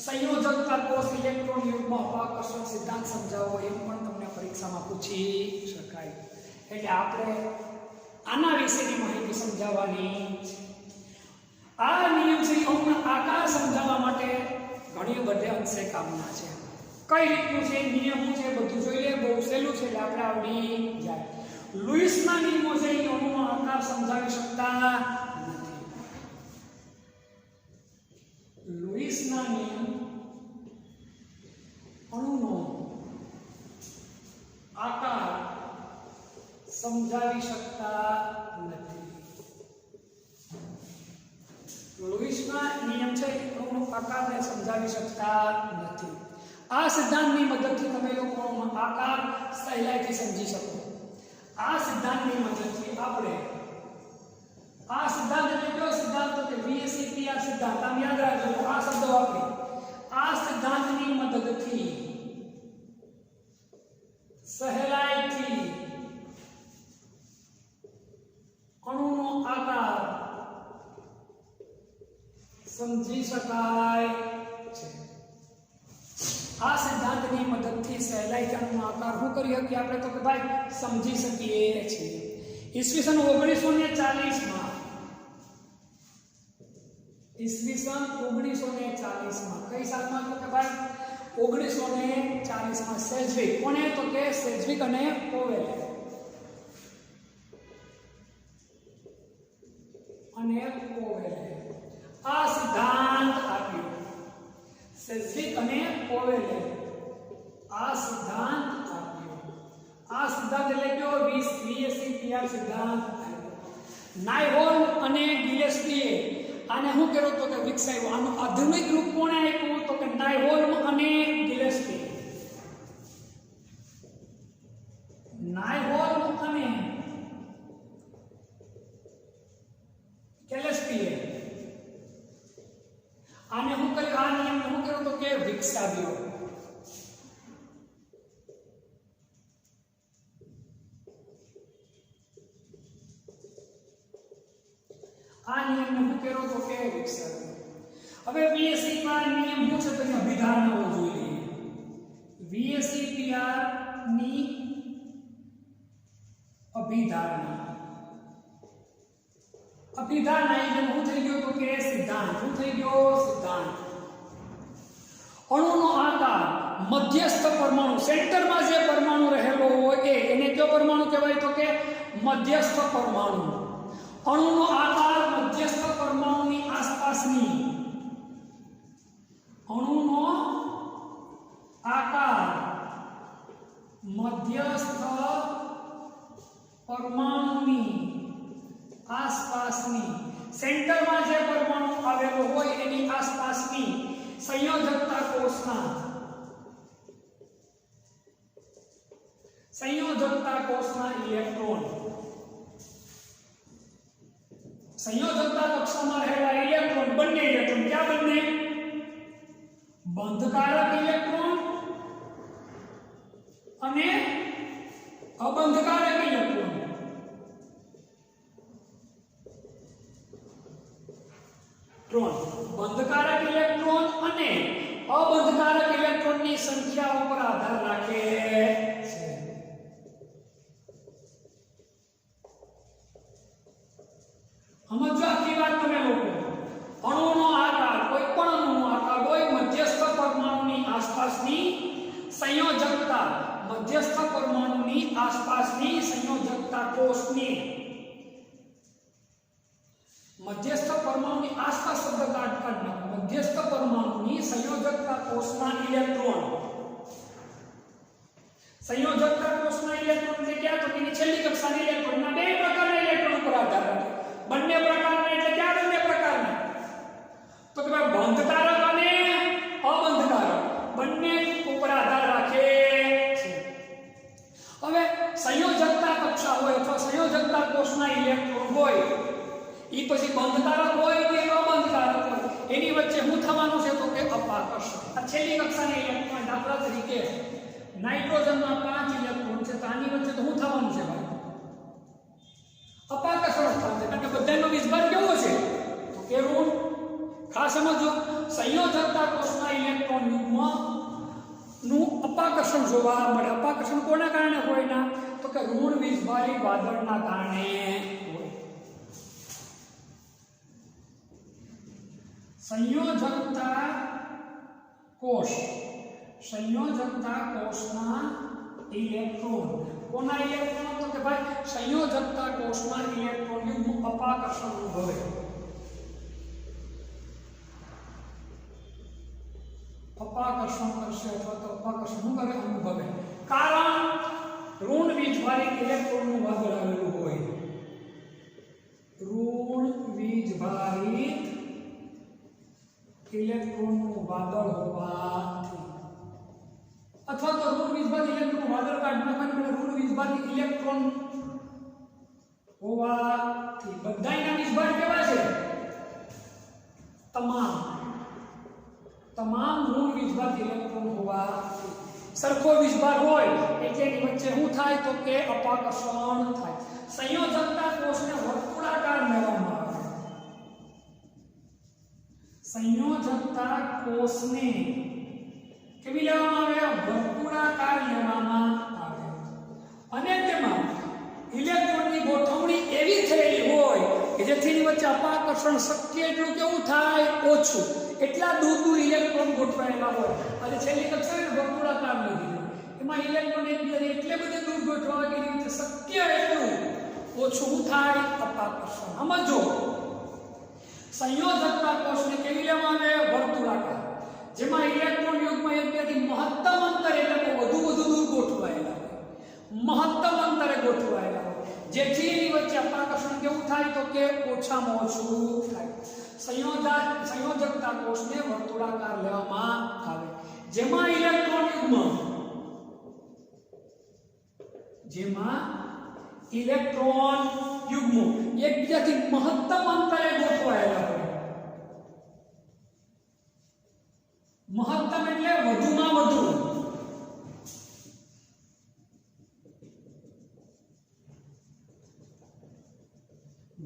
સંયોજકતા કોષ ઇલેક્ટ્રોન યુગ્મ અપાકર્ષણ સિદ્ધાંત સમજાવો એમ પણ તમને પરીક્ષામાં પૂછી શકાય. એટલે આપણે આના વિશેની માહિતી સમજાવવાની છે. આ નિયમ છે આકાર સમજાવવા માટે ઘણી બધે અંશે કામના છે. કઈ રીતનું છે નિયમ છે બધું જોઈ લે, બહુ સહેલું છે એટલે આપણે આવડી જાય. લુઈસના નિયમો છે એ અણુનો આકાર સમજાવી શકતા નથી. લુઈસના નિયમ અણુનો આકાર સમજાવી શકતા નથી. લુઈસના નિયમ છે અણુનો આકારને સમજાવી શકતા નથી. આ સિદ્ધાંતની મદદથી તમે લોકોનો આકાર સહેલાઈથી સમજી શકો. આ સિદ્ધાંતની મદદથી આપણે આ સિદ્ધાંત એટલે કયો સિદ્ધાંત? તો કે VSEPR સિદ્ધાંત. આમ યાદ રાખજો, આ શબ્દ વાપરી. આ સિદ્ધાંતની મદદથી સહેલાઈથી સમજી શકાય છે। આ સિદ્ધાંતની મદદથી સહેલાઈથી આનો આકાર શું કરી શકીએ આપણે તો કે ભાઈ સમજી શકીએ છીએ। ઈસવીસન 1940 માં ઈસવીસન 1940 માં કઈ સાલમાં તો કે ભાઈ 1940 માં સેજ્વિક કોણે તો કે સેજ્વિક અને પોવેલ આ સિદ્ધાંત આપ્યો। સેજ્વિક અને પોવેલે આ સિદ્ધાંત આપ્યો। આ સિદ્ધાંત એટલે કયો VSEPR સિદ્ધાંત આપ્યો। નાયહોલ અને ગિલેસ્પીએ આને શું કર્યો તો કે વિકસાવ્યો। આનું આધુનિક રૂપ કોણે આપ્યું તો કે નાયહોલ અને ગિલેસ્પી। નાયહોલ અને ગિલેસ્પીએ આને શું કર્યું આ નિયમ શું કર્યો તો કે વિકસાવ્યો। આ નિયમને શું કર્યો તો કે વિકસાવ્યો। હવે VSEPR નિયમ શું છે તો કે અભિધારણાઓ જોઈ લઈએ। VSEPR ની અભિધારણા એટલે શું થઈ ગયો તો કે સિદ્ધાંત। શું થઈ ગયો સિદ્ધાંત। અણુનો આકાર મધ્યસ્થ પરમાણુ સેન્ટરમાં જે પરમાણુ રહેલો હોય એને કયો પરમાણુ કહેવાય તો કે મધ્યસ્થ પરમાણુ। અણુનો આકાર મધ્યસ્થ પરમાણુની આસપાસની અણુનો આકાર મધ્યસ્થ પરમાણુની આસપાસની સેન્ટરમાં જે પરમાણુ આવેલો હોય એની આસપાસની સંયોજકતા કોષના ઇલેક્ટ્રોન સંયોજકતા કક્ષામાં રહેલા ઇલેક્ટ્રોન બંને ઇલેક્ટ્રોન ક્યાં બંને બંધકારક ઇલેક્ટ્રોન અને અબંધકારક ઇલેક્ટ્રોન બંધકારક ઇલેક્ટ્રોન અને અબંધકારક ઇલેક્ટ્રોનની સંખ્યા ઉપર આધાર રાખે છે। સમજો આખી વાત તમે લોકો। અણુનો આકાર કોઈ પણ અણુનો આકાર હોય મધ્યસ્થ પરમાણુની આસપાસની સંયોજકતા મધ્યસ્થ પરમાણુની આસપાસની સંયોજકતા કોષની મધ્યસ્થ પરમાણુની આસપાસ શબ્દ કાઢ મધ્યસ્થ પરમાણુની સંયોજકતા કોષના ઇલેક્ટ્રોન સંયોજકતા કોષના ઇલેક્ટ્રોન એટલે ક્યાં તો કે છેલ્લી કક્ષાના ઇલેક્ટ્રોનના બે પ્રકારના ઇલેક્ટ્રોન ઉપર આધાર રાખે। બંને પ્રકારના એટલે ક્યાં બંને પ્રકારના તો કે બંધકારક અને અબંધકારક બંને ઉપર આધાર રાખે છે। હવે સંયોજકતા કક્ષા હોય અથવા સંયોજકતા કોષના ઇલેક્ટ્રોન હોય ઈ પછી બંધકારક હોય કે અબંધકારક હોય એની વચ્ચે શું થવાનું છે તો કે અપાકર્ષણ। આ છેલ્લી કક્ષાના ઇલેક્ટ્રોન દાખલા તરીકે નાઇટ્રોજનમાં 5 ઇલેક્ટ્રોન છે તો આની વચ્ચે તો શું થવાનું છે ભાઈ અપાકર્ષણ થશે કારણ કે બધાનો વિસ્ભાર કેવો છે તો કે ઋણ। ખાસ સમજો સંયોજકતા કોષના ઇલેક્ટ્રોન યુગ્મનું અપાકર્ષણ જોવા મળે। અપાકર્ષણ કોના કારણે હોય ના તો કે ઋણ વિસ્ભારી વાદળના કારણે હોય। સંયોજકતા કોષના ઇલેક્ટ્રોન કોના ઇલેક્ટ્રોન તો કે ભાઈ સંયોજકતા કોષના ઇલેક્ટ્રોન યુગ્મ અપાકર્ષણ અનુભવે। અપાકર્ષણ કરશે અથવા તો અપાકર્ષણ શું કરે અનુભવે કારણ ઋણ વીજભારિત ઇલેક્ટ્રોનનું વાદળ આવેલું હોય। ઋણ વીજભારિત ઇલેક્ટ્રોનનું વાદળ હોવાથી અથવા તો ઋણ વીજભારિત ઇલેક્ટ્રોનનું વાદળ કાઢવાના ઋણ વીજભારિત ઇલેક્ટ્રોન હોવાથી બધાયના વીજભાર કેવા છે તમામ ઋણ વીજભારિત ઇલેક્ટ્રોન હોવાથી સરખો વીજભાર હોય એટલે એની વચ્ચે શું થાય તો કે અપાકર્ષણ થાય। સંયોજકતા કોષને વર્તુળાકાર લેવામાં આવે। સંયોજકતા કોષને કેવી લેવામાં આવે? વર્તુળાકાર લેવામાં આવે અને તેમાં ઇલેક્ટ્રોનની ગોઠવણી એવી થયેલી હોય કે જેથી એની વચ્ચે અપાકર્ષણ શક્ય એટલું કેવું થાય? ઓછું. એટલા દૂર દૂર ઇલેક્ટ્રોન ગોઠવાયેલા હોય અને છેલ્લી કક્ષાએ વર્તુળાકાર લીધી એમાં ઇલેક્ટ્રોન એકબીજાને એટલે બધે દૂર ગોઠવાય કે રીતે શક્ય એટલું ઓછું થાય અપાકર્ષણ. સમજો સંયોજકતા કોષને કેવી લેવામાં આવે? વર્તુળાકાર, જેમાં ઇલેક્ટ્રોન યુગ્મ એકબીજાથી મહત્તમ અંતરે એટલે વધુ દૂર ગોઠવાયેલા હોય, મહત્તમ અંતરે ગોઠવાયેલા હોય, જેથી એની વચ્ચે અપાકર્ષણ કેવું થાય? તો કે ઓછામાં ઓછું થાય. સંયોજકતા કોષને વર્તુળાકાર લેવામાં આવે, જેમાં ઇલેક્ટ્રોન યુગ્મ એકબીજાથી મહત્તમ અંતરે ગોઠવાયેલા હોય. મહત્તમ એટલે વધુમાં વધુ,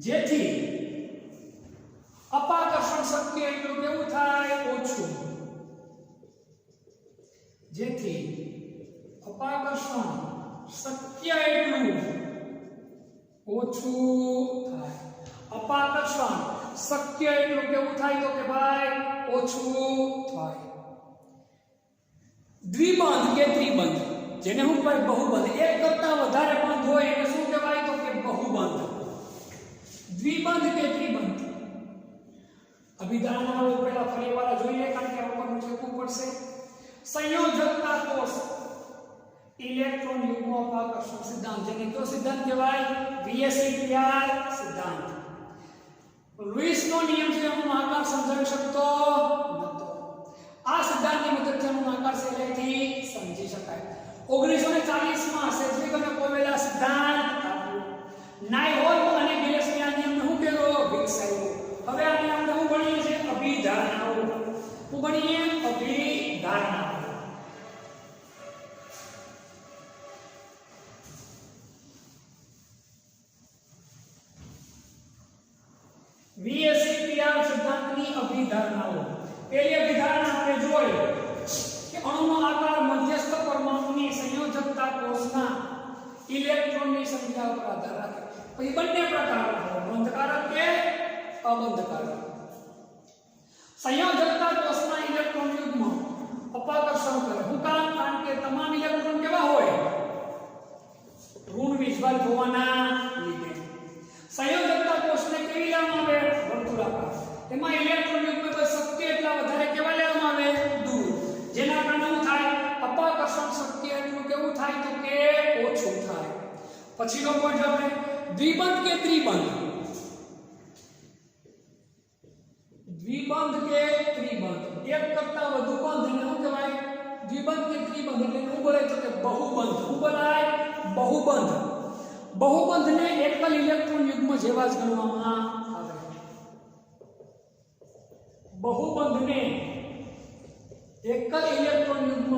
જેથી અપાકર્ષણ શક્ય એટલું કેવું થાય? ઓછું. જેથી અપાકર્ષણ શક્ય એટલું ઓછું થાય. અપાકર્ષણ શક્ય એટલું કેવું થાય? તો કે ભાઈ ઓછું થાય. દ્વિબંધ કે ત્રિબંધ, જેને હું કહેવાય બહુબંધ, એક કરતા વધારે બંધ હોય એને શું કહેવાય? તો કે બહુબંધ. દ્વિબંધ કે ત્રિબંધ અભિધારણાઓ પહેલા ફરીવાર જોઈએ કારણ કે આપણને ચેકવું પડશે. સંયોજકતા કોષ ઇલેક્ટ્રોન યુગ્મ અપાકર્ષણ સિદ્ધાંત, જેને કયો સિદ્ધાંત કહેવાય? VSEPR સિદ્ધાંત. લુઈસનો નિયમ છે એનો આકાર સમજાવી શકતો નહોતો. આ સિદ્ધાંતની મદદથી એનો આકાર સહેલાઈથી સમજી શકાય. 1940 માં સેજવિક અને કોવેલા સિદ્ધાંત આપ્યો. નાયહોલ અને ગિલેસ્પી આ નિયમને શું કર્યો? વિકસાવ્યો. હવે આને આપણે શું ભણીએ છીએ? અભિધારણાઓ. શું ભણીએ? અભિધારણાઓ. VSEPR સિદ્ધાંતની અભિધારણાઓ. પહેલી અભિધારણા આપણે જોઈ કે અણુનો આકાર મધ્યસ્થ પરમાણુની સંયોજકતા કોષના ઇલેક્ટ્રોનની સંખ્યા પર આધાર રાખે. પછી બંને પ્રકારના હોય, બંધકારક કે અબંધકારક. સંયોજકતા કોષના ઇલેક્ટ્રોન યુગ્મ અપાકર્ષણ કરે. શું કામ? કારણ કે તમામ ઇલેક્ટ્રોન કેવા હોય? ઋણ વીજભાર હોવાના લીધે. સંયોજકતા કોષને કેવી લેવામાં આવે? વર્તુળાકાર. એમાં ઇલેક્ટ્રોન યુગ્મ પર શક્તિ એટલા વધારે કેવા લેવામાં આવે? દૂર. જેના કારણે શું થાય? અપાકર્ષણ શક્તિ એટલું કેવું થાય? તો કે ઓછું થાય. પછીનો પોઈન્ટ આપણે દ્વિબંધ કે ત્રિબંધ. દ્વિબંધ કે ત્રિબંધ, એક કરતા વધુ બંધ એને શું કહેવાય? દ્વિબંધ કે ત્રિબંધ એટલે શું બોલાય? તો કે બહુબંધ. શું બોલાય? બહુબંધ. બહુબંધને એકલ ઇલેક્ટ્રોન યુગ્મ જેવા જ ગણવામાં આવે. બહુબંધને એકલ ઇલેક્ટ્રોન યુગ્મ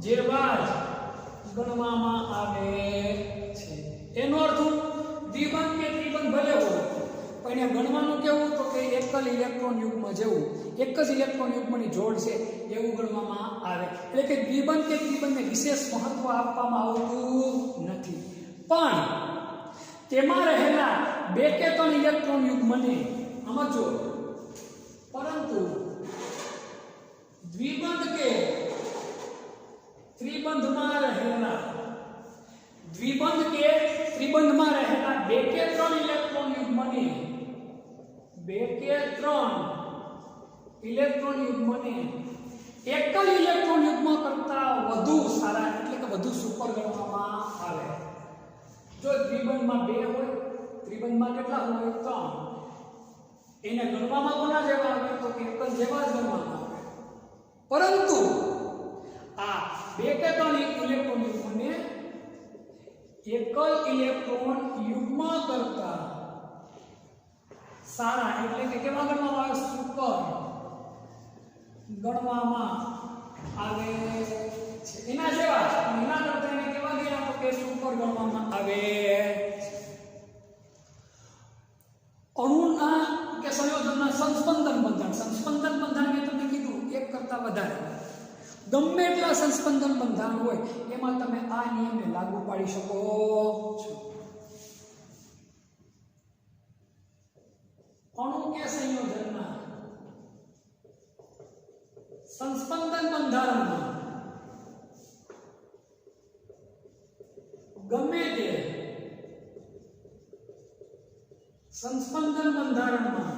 જેવા જ ગણવામાં આવે છે. એનો અર્થ દ્વિબંધ કે ત્રિબંધ ભલે હોય પણ એને ગણવાનું કેવું? તો કે એકલ ઇલેક્ટ્રોન યુગ્મ જેવું, એક જ ઇલેક્ટ્રોન યુગ્મની જોડ છે એવું ગણવામાં આવે. એટલે કે દ્વિબંધ કે ત્રિબંધને વિશેષ મહત્વ આપવામાં આવતું નથી. પણ તેમાં રહેલા 2 કે 3 ઇલેક્ટ્રોન યુગ્મને સમજો. પરંતુ દ્વિબંધ કે ત્રિબંધમાં રહેલા 2 કે 3 ઇલેક્ટ્રોન યુગ્મને 2 કે 3 ઇલેક્ટ્રોન યુગ્મને એકલ ઇલેક્ટ્રોન યુગ્મ કરતા વધુ સારા એટલે કે વધુ સુપર ગણવામાં આવે. જો દ્વિબંધમાં 2 હોય, ત્રિબંધમાં કેટલા હોય? 3. એને ગણવામાં કોના જેવા આવે? તો એકલ જેવા જ ગણવામાં આવે. પરંતુ આ 2 કે 3 ઇલેક્ટ્રોન યુગ્મને એકલ ઇલેક્ટ્રોન યુગ્મ કરતા સારા એટલે કે કેવા ગણવામાં આવે? સુપર ગણવામાં આવે છે. એના જેવા એના કરતા એને કેવા ગયા? તો કે સુપર ગણવામાં આવે. અણુના કે સંયોજનના સંસ્પંદન બંધન ગમે એટલા સંસ્પંદન બંધારણ હોય એમાં તમે આ નિયમને લાગુ પાડી શકો છો. અણુ કે સંયોજનમાં સંસ્પંદન બંધારણમાં ગમે તે સંસ્પંદન બંધારણમાં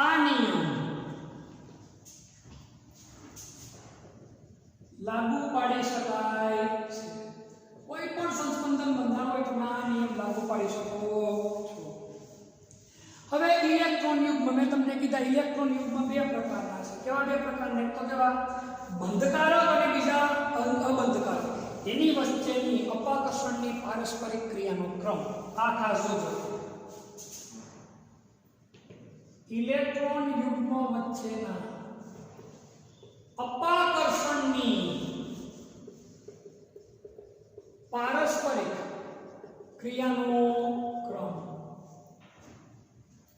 આ નિયમ લાગુ પાડી શકાય છે. કોઈ પણ સંસ્પંદન બંધારણ હોય તો આ નિયમ લાગુ પાડી શકો છો. હવે ઇલેક્ટ્રોન યુગ્મ મેં તમને કીધા ઇલેક્ટ્રોન યુગ્મ બે પ્રકારના છે. કેવા બે પ્રકારના? એક તો કેવા બંધકારક અને બીજા અબંધકારક. એની વચ્ચેની અપાકર્ષણની પારસ્પરિક ક્રિયાનો ક્રમ આ ખાસ જોજો. ઇલેક્ટ્રોન યુગ્મ વચ્ચેના અપાકર્ષણની પારસ્પરિક ક્રિયાનો ક્રમ.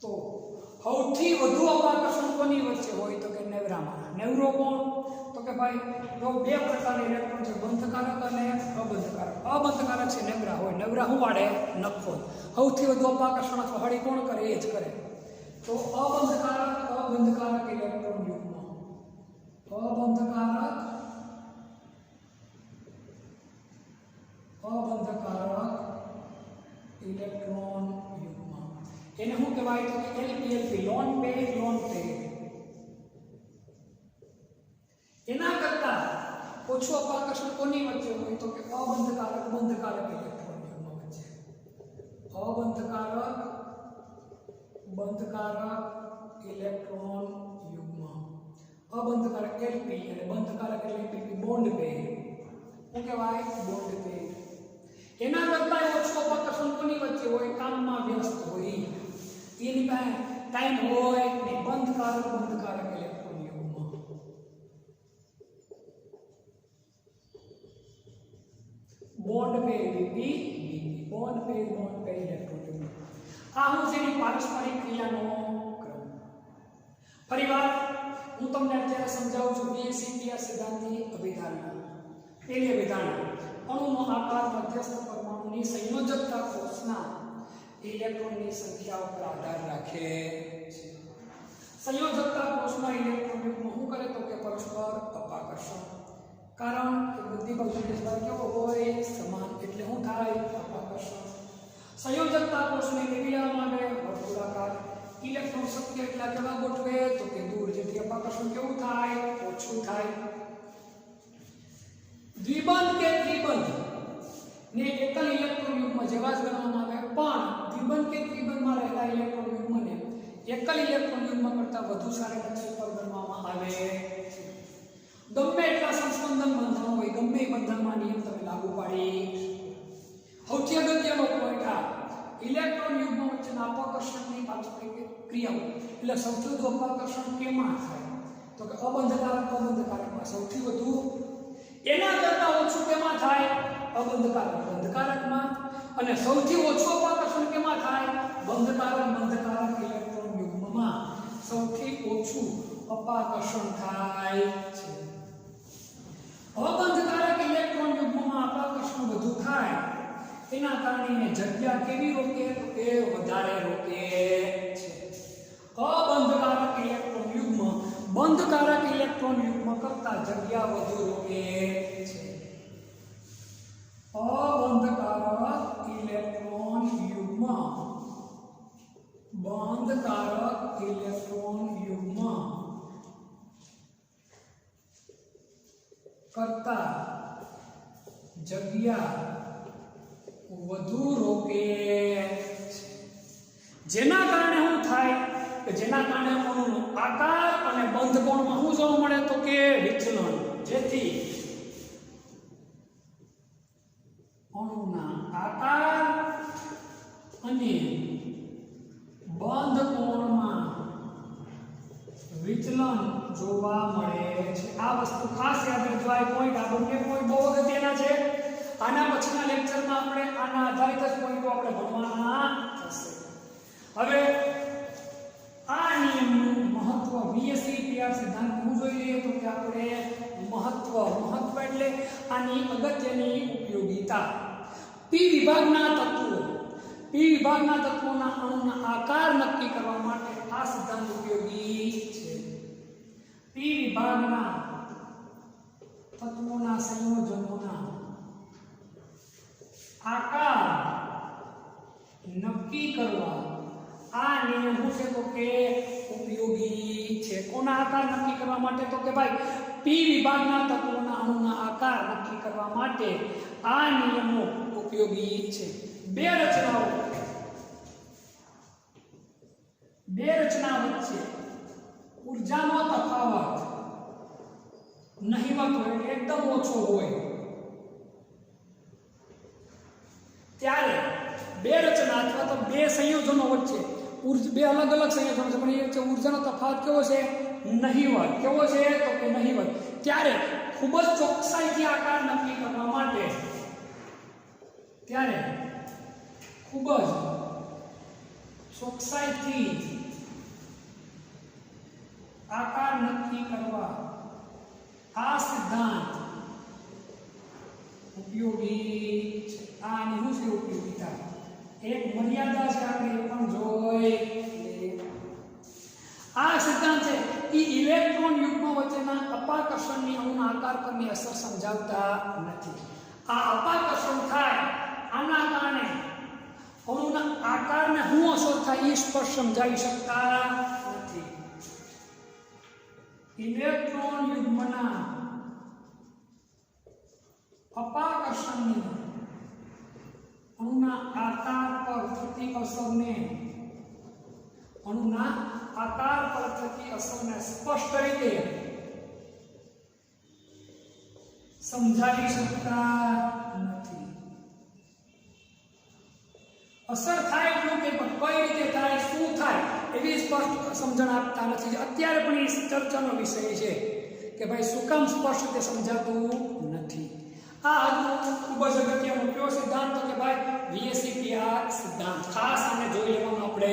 તો સૌથી વધુ અપાકર્ષણ કોની વચ્ચે હોય તો કે નેવરામાં. નેવરો કોણ? તો કે ભાઈ જો બે પ્રકારના ઇલેક્ટ્રોન છે, બંધકારક અને અબંધકારક. અબંધકારક છે નેવરા હોય. નેવરા શું વાળે? નખો. સૌથી વધુ અપાકર્ષણ અથવા હળી કોણ કરે? એ જ કરે. તો અબંધકારક ઇલેક્ટ્રોન યુગ્મ, અબંધકારક ઇલેક્ટ્રોન યુગ્મ એને શું કહેવાય? તો કે LPLP, lone pair lone pair. એના કરતા ઓછું અપાકર્ષણ કોની વચ્ચે હોય તો કે અબંધકારક બંધકારક ઇલેક્ટ્રોન યુગ્મ વચ્ચે. અબંધકારક બંધકારક ઇલેક્ટ્રોન યુગ્મ. અબંધકારક LP અને બંધકારક એટલે બોન્ડ પેર. શું કહેવાય? બોન્ડ પેર. એના કરતા ઓછું અપાકર્ષણ કોની વચ્ચે હોય? કામમાં વ્યસ્ત હોય, એની પાસે ટાઈમ હોય ને બંધકારક ઇલેક્ટ્રોન યુગ્મ. બોન્ડ પેર BP, બોન્ડ પેર ઇલેક્ટ્રોન યુગ્મ. આ હું છે એની પારસ્પરિક ક્રિયાનો ક્રમ. ફરીવાર હું તમને અત્યારે સમજાવું છું BSc સિદ્ધાંતની અભિધારણા. પહેલી અભિધારણા અણુનો આકાર મધ્યસ્થ પરમાણુની સંયોજકતા કોષના ઇલેક્ટ્રોનની સંખ્યા ઉપર આધાર રાખે છે. સંયોજકતા કોષના ઇલેક્ટ્રોન યુગ્મ શું કરે તો કે પરસ્પર અપાકર્ષણ. કારણ કે બધી પરસ્પર કેવો હોય? સમાન. એટલે શું થાય? અપાકર્ષણ. સંયોજકતા કોષને કેવી આવે? વર્તુળાકાર. ઇલેક્ટ્રોન શક્ય એટલા કેવા ગોઠવે તો કે દૂર, જેથી અપાકર્ષણ કેવું થાય? ઓછું થાય. દ્વિબંધ કે ત્રિબંધ ને એકલ ઇલેક્ટ્રોન યુગ્મ જેવા જ ગણવામાં આવે, પણ દ્વિબંધ કે ત્રિબંધમાં રહેલા ઇલેક્ટ્રોન યુગ્મને એકલ ઇલેક્ટ્રોન યુગ્મ કરતાં વધુ સારી નકશા પર ગણવામાં આવે. ગમે એટલા સંસ્પંદન બંધારણ હોય, ગમે એ બંધારણમાં નિયમ તમે લાગુ પાડી. સૌથી અગત્યનો પોઈન્ટ આ ઇલેક્ટ્રોન યુગ્મ વચ્ચેના અપાકર્ષણની પારસ્પરિક ક્રિયાઓ. એટલે સૌથી વધુ અપાકર્ષણ કેમાં થાય તો કે અબંધકારકમાં સૌથી વધુ. એના કરતા ઓછું કેમાં થાય? બંધકારકમાં. અને સૌથી ઓછું અપાકર્ષણ કેમાં થાય? બંધકારક ઇલેક્ટ્રોન યુગ્મમાં સૌથી ઓછું અપાકર્ષણ થાય છે. અબંધકારક ઇલેક્ટ્રોન યુગ્મમાં અપાકર્ષણ વધુ થાય એના કારણે જગ્યા કેવી રોકે તો કે વધારે રોકે છે. અબંધકારક ઇલેક્ટ્રોન યુગ્મ બંધકારક ઇલેક્ટ્રોન યુગ્મ કરતા જગ્યા વધુ રોકે છે. અબંધકારક ઇલેક્ટ્રોન યુગ્મ બંધકારક ઇલેક્ટ્રોન યુગ્મ કરતા જગ્યા વધુ રોકે છે. જેના કારણે શું થાય કે જેના કારણે અણુનો આકાર અને બંધ કોણમાં શું જોવા મળે તો કે વિચલન. જેથી અણુના આકાર અને બંધ કોણમાં વિચલન જોવા મળે છે. આ વસ્તુ ખાસ યાદ રાખજો. આ પોઈન્ટ આ બંને પોઈન્ટ બહુ અગત્યના છે. આના પછીના લેક્ચરમાં આપણે આના આધારિત જ પોઈન્ટો આપણે ભણવાના થશે. હવે આ નિયમનું મહત્વ VSEPR સિદ્ધાંત શું જોઈ લઈએ તો કે આપણે મહત્વ એટલે આની અગત્યની ઉપયોગિતા. પી વિભાગના તત્વોના અણુના આકાર નક્કી કરવા માટે આ સિદ્ધાંત ઉપયોગી છે. પી વિભાગના તત્વોના સંયોજનોના આકાર નક્કી કરવા આ નિયમ શું છે તો કે ઉપયોગી છે. કોના આકાર નક્કી કરવા માટે તો કે ભાઈ પી વિભાગના તત્વોના અણુના આકાર નક્કી કરવા માટે આ નિયમો ઉપયોગી છે. બે રચના વચ્ચે ઊર્જાનો તફાવત નહિવત હોય એટલે એકદમ ઓછો હોય ત્યારે બે રચના અથવા તો બે સંયોજનો વચ્ચે બે અલગ અલગ સંયોજનો છે પણ એ વચ્ચે ઊર્જાનો તફાવત કેવો છે? નહિવત. કેવો છે તો કે નહિવત. ત્યારે ખૂબ જ ચોકસાઈથી આકાર નક્કી કરવા માટે આકાર નક્કી કરવા આ સિદ્ધાંત ઉપયોગી છે. આની શું છે ઉપયોગિતા? એક મર્યાદા છે, આપણે એ પણ જોઈ. આ સિદ્ધાંત છે એ ઇલેક્ટ્રોન યુગ્મ વચ્ચેના અપાકર્ષણની અણુના આકાર પરની અસર સમજાવતા નથી. આ અપાકર્ષણ થાય આના કારણે અણુના આકારને શું અસર થાય એ સ્પષ્ટ સમજાવી શકતા નથી. ઇલેક્ટ્રોન યુગ્મના અપાકર્ષણની અણુના આકાર પર થતી અસરને સ્પષ્ટ રીતે સમજાવી શકતા નથી. અસર થાય એટલું કે પણ કઈ રીતે થાય, શું થાય એવી સ્પષ્ટ સમજણ આપતા નથી. અત્યારે પણ એ ચર્ચાનો વિષય છે કે ભાઈ શું કામ સ્પષ્ટ રીતે સમજાતું નથી. આ ખૂબ જ અગત્યનો કયો સિદ્ધાંત તો કે ભાઈ VSEPR સિદ્ધાંત. ખાસ આને જોઈ લેવાનું આપણે